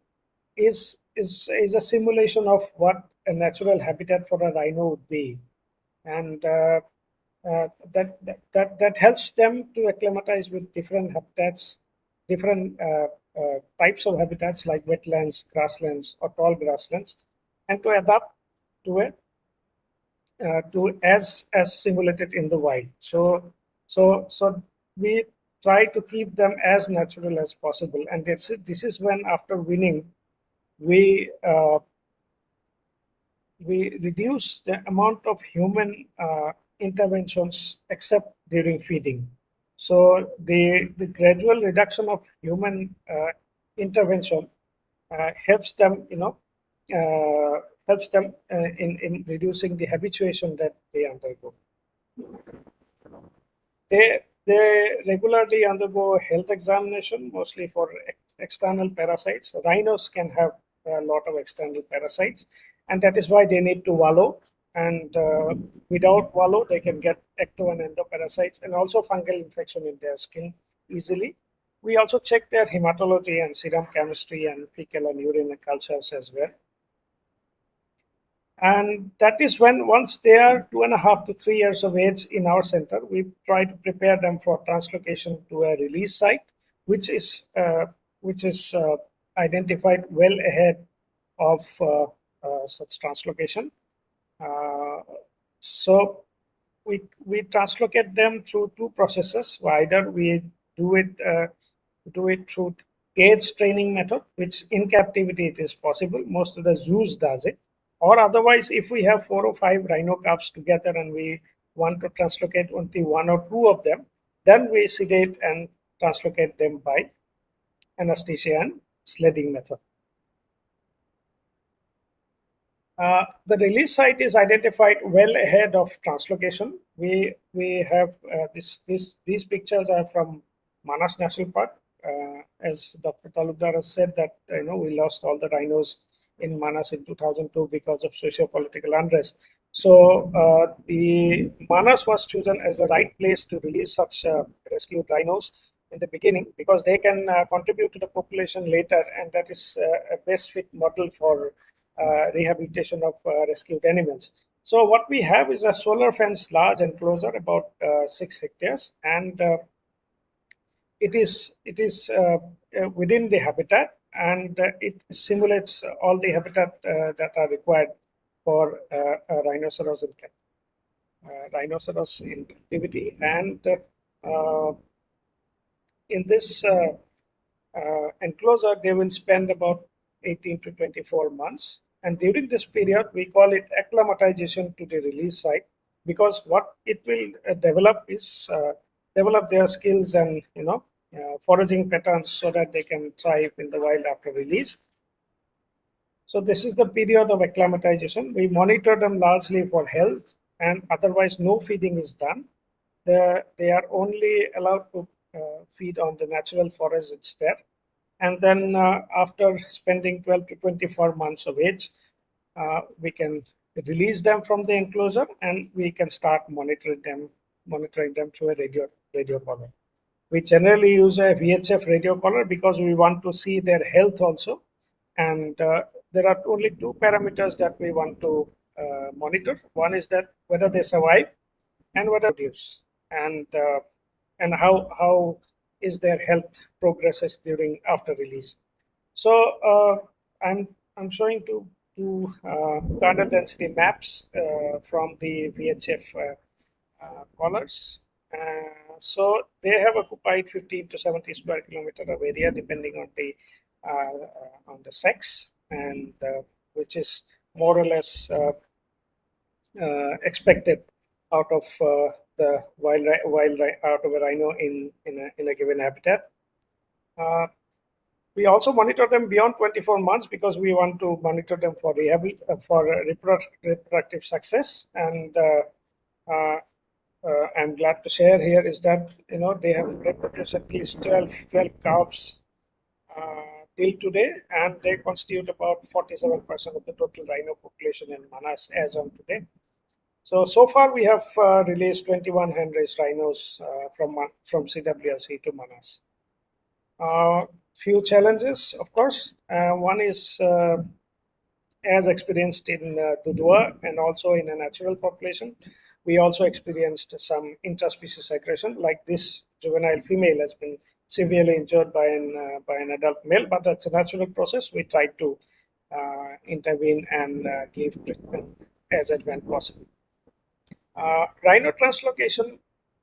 is a simulation of what a natural habitat for a rhino would be, and that helps them to acclimatize with different habitats, different types of habitats like wetlands, grasslands, or tall grasslands, and to adapt to it to as simulated in the wild. So we try to keep them as natural as possible, and this is when after winning we we reduce the amount of human interventions except during feeding. So the gradual reduction of human intervention helps them, helps them in reducing the habituation that they undergo. They regularly undergo health examination, mostly for external parasites. Rhinos can have a lot of external parasites, and that is why they need to wallow. And without wallow, they can get ecto and endoparasites and also fungal infection in their skin easily. We also check their hematology and serum chemistry and fecal and urine cultures as well. And that is when, once they are 2.5 to 3 years of age in our center, we try to prepare them for translocation to a release site, which is identified well ahead of such translocation. Uh, so we translocate them through two processes. Either we do it through cage training method, which in captivity it is possible. Most of the zoos does it. Or otherwise, if we have 4 or 5 rhino calves together and we want to translocate only 1 or 2 of them, then we sedate and translocate them by anesthesia and sledding method. The release site is identified well ahead of translocation. We have these pictures are from Manas National Park. As Dr. Talukdar has said that we lost all the rhinos in Manas in 2002 because of socio-political unrest. So the Manas was chosen as the right place to release such rescued rhinos in the beginning because they can contribute to the population later, and that is a best fit model for rehabilitation of rescued animals. So what we have is a solar fence large enclosure about 6 hectares, and it is within the habitat, and it simulates all the habitat that are required for rhinoceros in captivity. And in this enclosure, they will spend about 18 to 24 months. And during this period, we call it acclimatization to the release site, because what it will develop is develop their skills and foraging patterns so that they can thrive in the wild after release. So this is the period of acclimatization. We monitor them largely for health, and otherwise no feeding is done. They are only allowed to feed on the natural forage it's there. And then after spending 12 to 24 months of age, we can release them from the enclosure, and we can start monitoring them through a radio collar. We generally use a VHF radio collar because we want to see their health also. And there are only 2 parameters that we want to monitor. One is that whether they survive and whether they produce, and how is their health progresses during after release. So I'm showing two cardinal density maps from the VHF collars. So they have occupied 15 to 70 square kilometer of area, depending on the sex, and which is more or less expected out of the out of a rhino in a given habitat. Uh, we also monitor them beyond 24 months because we want to monitor them for reproductive success. And I'm glad to share here is that they have reproduced at least 12 calves till today, and they constitute about 47% of the total rhino population in Manas as on today. So far, we have released 21 hand-raised rhinos from CWRC to Manas. Few challenges, of course. One is as experienced in Dudua and also in a natural population. We also experienced some interspecies aggression, like this juvenile female has been severely injured by an adult male, but that's a natural process. We try to intervene and give treatment as and when possible. Rhino translocation,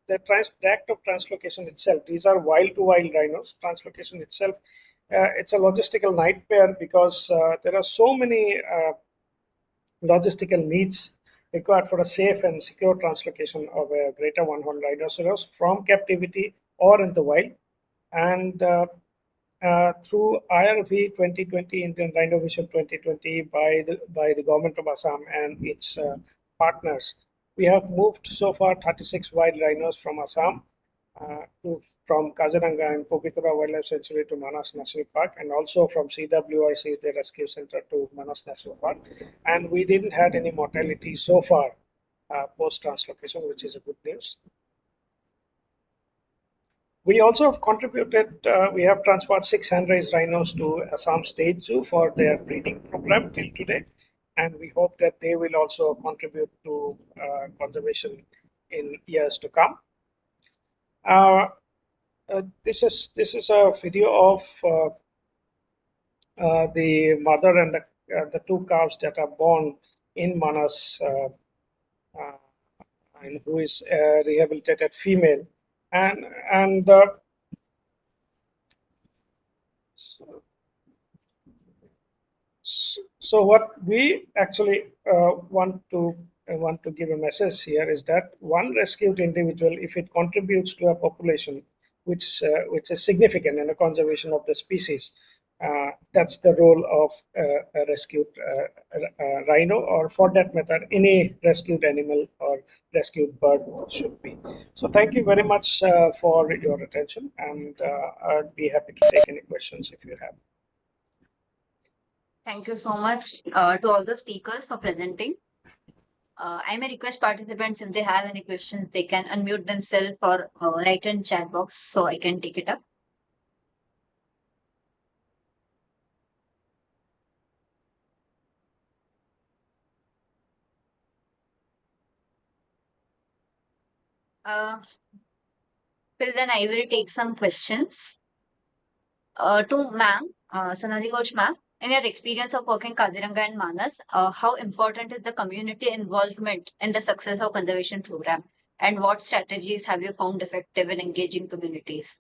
the act of translocation itself, these are wild to wild rhinos. Translocation itself, it's a logistical nightmare because there are so many logistical needs required for a safe and secure translocation of a greater one-horned rhinoceros from captivity or in the wild. And through IRV 2020, Indian Rhino Vision 2020, by the government of Assam and its partners, we have moved so far 36 wild rhinos from Assam from Kaziranga and Pokithura Wildlife Sanctuary to Manas National Park, and also from CWRC, the Rescue Center, to Manas National Park. And we didn't have any mortality so far post translocation, which is a good news. We also have contributed, we have transported 6 hand-raised rhinos to Assam State Zoo for their breeding program till today. And we hope that they will also contribute to conservation in years to come. This is a video of the mother and the two calves that are born in Manas, and who is a rehabilitated female, and so what we actually want to give a message here is that one rescued individual, if it contributes to a population which is significant in the conservation of the species, that's the role of a rescued rhino, or for that matter, any rescued animal or rescued bird should be. So thank you very much for your attention, and I'd be happy to take any questions if you have. Thank you so much to all the speakers for presenting. I may request participants, if they have any questions, they can unmute themselves or write in chat box so I can take it up. Till then, I will take some questions. To ma'am, Sonali Coach ma'am, in your experience of working Kaziranga and Manas, how important is the community involvement in the success of conservation program? And what strategies have you found effective in engaging communities?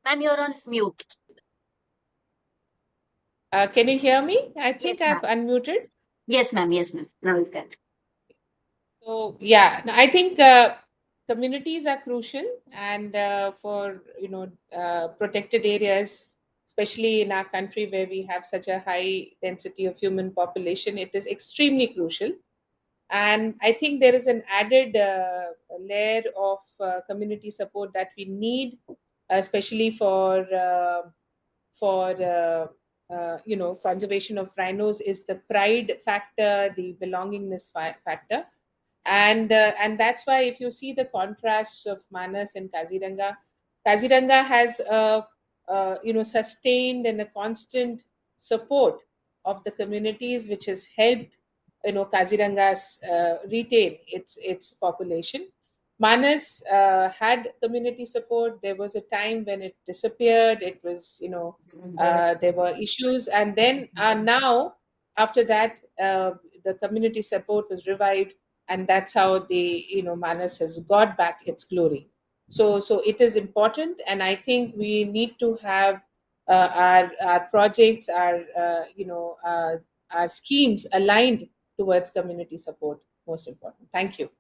Ma'am, you're on mute. Can you hear me? I think Yes, I've ma'am. unmuted. Yes, ma'am. Yes, ma'am. Now you can. So yeah, no, I think communities are crucial, and for protected areas, especially in our country where we have such a high density of human population, it is extremely crucial. And I think there is an added layer of community support that we need, especially for conservation of rhinos, is the pride factor, the belongingness factor. And that's why if you see the contrasts of Manas and Kaziranga has sustained and a constant support of the communities, which has helped Kaziranga's retain its population. Manas had community support. There was a time when it disappeared. It was, there were issues, and then now after that, the community support was revived, and that's how the Manas has got back its glory. So it is important, and I think we need to have our projects, our schemes aligned towards community support. Most important. Thank you.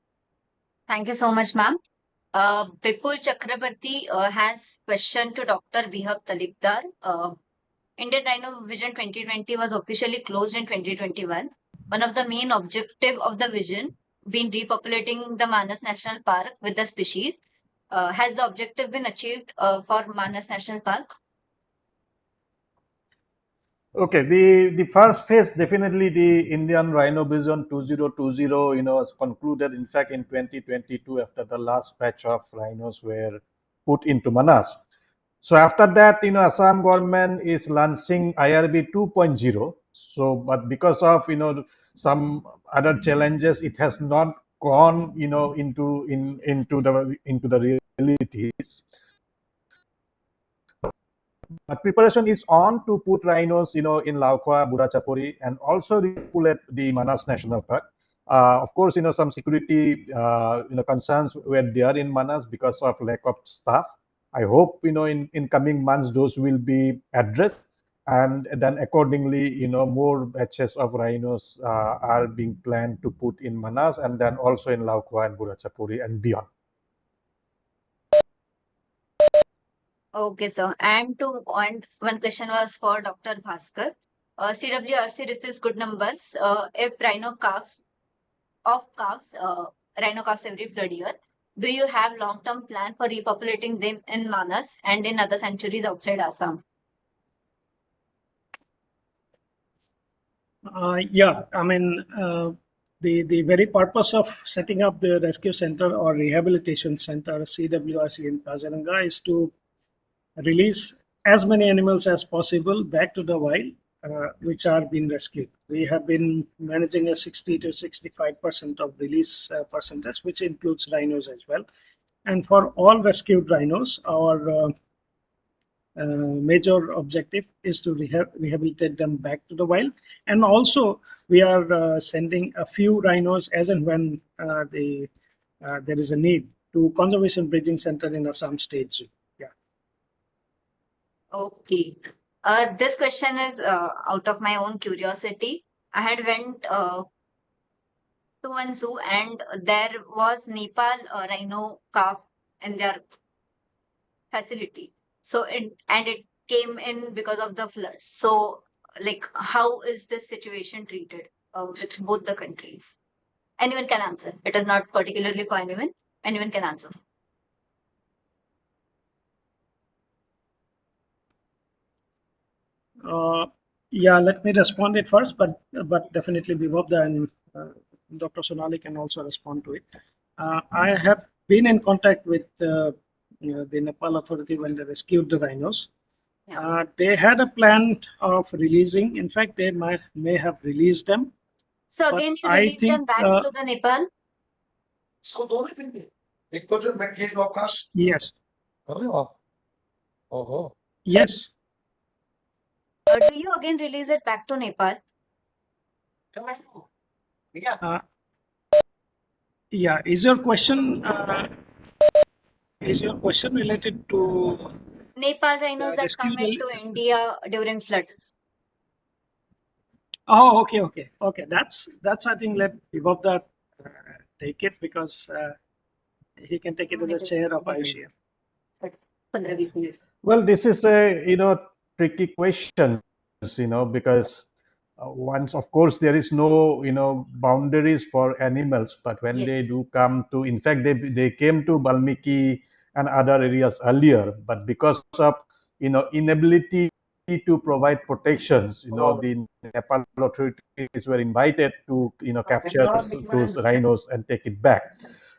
Thank you so much, ma'am. Bipul Chakrabarti has question to Dr. Vihab Talibdar. Indian Rhino Vision 2020 was officially closed in 2021. One of the main objective of the vision been repopulating the Manas National Park with the species. Has the objective been achieved for Manas National Park? Okay, the first phase, definitely the Indian Rhino Vision 2020, was concluded in fact in 2022 after the last batch of rhinos were put into Manas. So after that, Assam government is launching IRB 2.0. So, but because of some other challenges, it has not gone into the realities. But preparation is on to put rhinos, in Laukwa, Burachapuri, and also repopulate the Manas National Park. Of course, some security, concerns were there in Manas because of lack of staff. I hope, in coming months, those will be addressed. And then accordingly, more batches of rhinos are being planned to put in Manas and then also in Laukwa and Burachapuri and beyond. Okay, sir. And one question was for Dr. Bhaskar. CWRC receives good numbers if rhino calves every blood year. Do you have long-term plan for repopulating them in Manas and in other sanctuaries outside Assam? Yeah, I mean, the very purpose of setting up the rescue center or rehabilitation center, CWRC in Kaziranga, is to release as many animals as possible back to the wild, which are being rescued. We have been managing a 60 to 65% of release percentage, which includes rhinos as well. And for all rescued rhinos, our major objective is to rehabilitate them back to the wild. And also, we are sending a few rhinos as and when there is a need to Conservation Breeding Center in Assam State Zoo. Yeah. Okay. This question is out of my own curiosity. I had went to one zoo and there was Nepal rhino calf in their facility. So it came in because of the floods. So like how is this situation treated with both the countries? Anyone can answer. It is not particularly for anyone. Anyone can answer. Yeah, let me respond it first, but definitely Vivabda and Dr. Sonali can also respond to it. I have been in contact with the Nepal authority when they rescued the rhinos. Yeah. They had a plan of releasing. In fact, they may have released them. So But again, you I release them think back to the Nepal. इसको दो minute में एक तो जो medkit walkers yes, अरे वाह ओहो yes. Do you again release it back to Nepal? yeah Uh, yeah. Is your question related to Nepal rhinos that rescue? come into India during floods. Oh, okay. That's I think let Vivabda take it because he can take it as a chair of IUCN. Well, this is a tricky question, because once, of course, there is no boundaries for animals, but when they Yes. do come to, in fact, they came to Balmiki and other areas earlier, but because of inability to provide protections, the Nepal authorities were invited to capture those rhinos and take it back.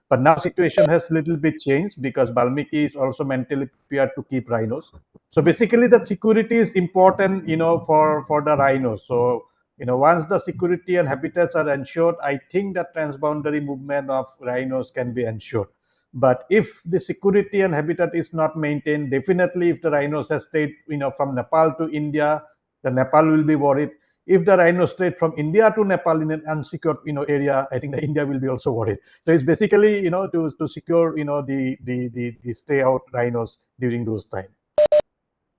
But now situation has little bit changed because Balmiki is also mentally prepared to keep rhinos. So basically, the security is important, for the rhinos. So Once the security and habitats are ensured, I think that transboundary movement of rhinos can be ensured. But if the security and habitat is not maintained, definitely if the rhinos have stayed, from Nepal to India, the Nepal will be worried. If the rhino strayed from India to Nepal in an unsecured, area, I think the India will be also worried. So it's basically, to secure, the stay out rhinos during those times.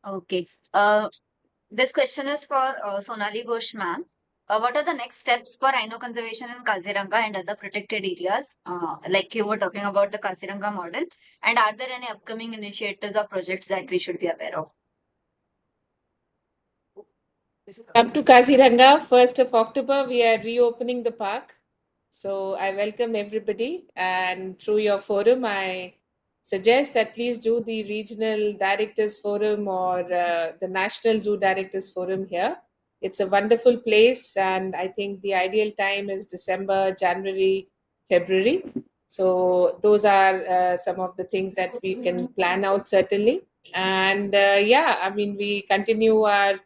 Okay. This question is for Sonali Ghosh ma'am. What are the next steps for rhino conservation in Kaziranga and other protected areas? Like you were talking about the Kaziranga model. And are there any upcoming initiatives or projects that we should be aware of? Come to Kaziranga, 1st of October, we are reopening the park. So I welcome everybody. And through your forum, I suggest that please do the regional directors forum or the national zoo directors forum here. It's a wonderful place, and I think the ideal time is December, January, February. So those are some of the things that we can plan out certainly. And yeah, I mean, we continue our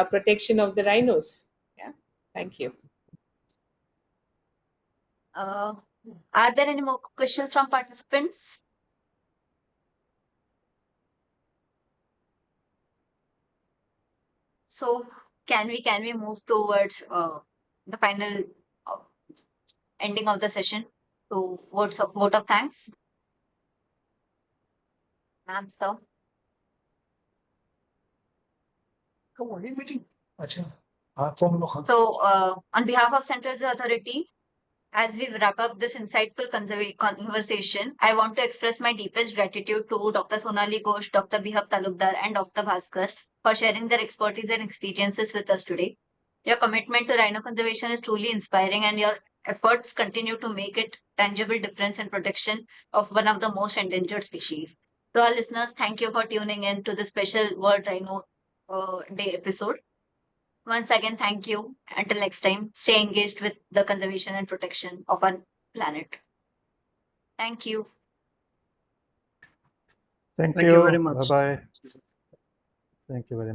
protection of the rhinos. Yeah, thank you. Are there any more questions from participants? So can we move towards the final uh, ending of the session? So vote of thanks, ma'am, sir. अच्छा हाँ तो हम लोग हाँ So on behalf of Central Zoo Authority, as we wrap up this insightful conversation, I want to express my deepest gratitude to Dr. Sonali Ghosh, Dr. Bihab Talukdar, and Dr. Bhaskar for sharing their expertise and experiences with us today. Your commitment to rhino conservation is truly inspiring, and your efforts continue to make it tangible difference in protection of one of the most endangered species. To our listeners, thank you for tuning in to the special World Rhino Day episode. Once again, thank you. Until next time, stay engaged with the conservation and protection of our planet. Thank you. Thank Thank you you. very much. Bye bye. Thank you very much.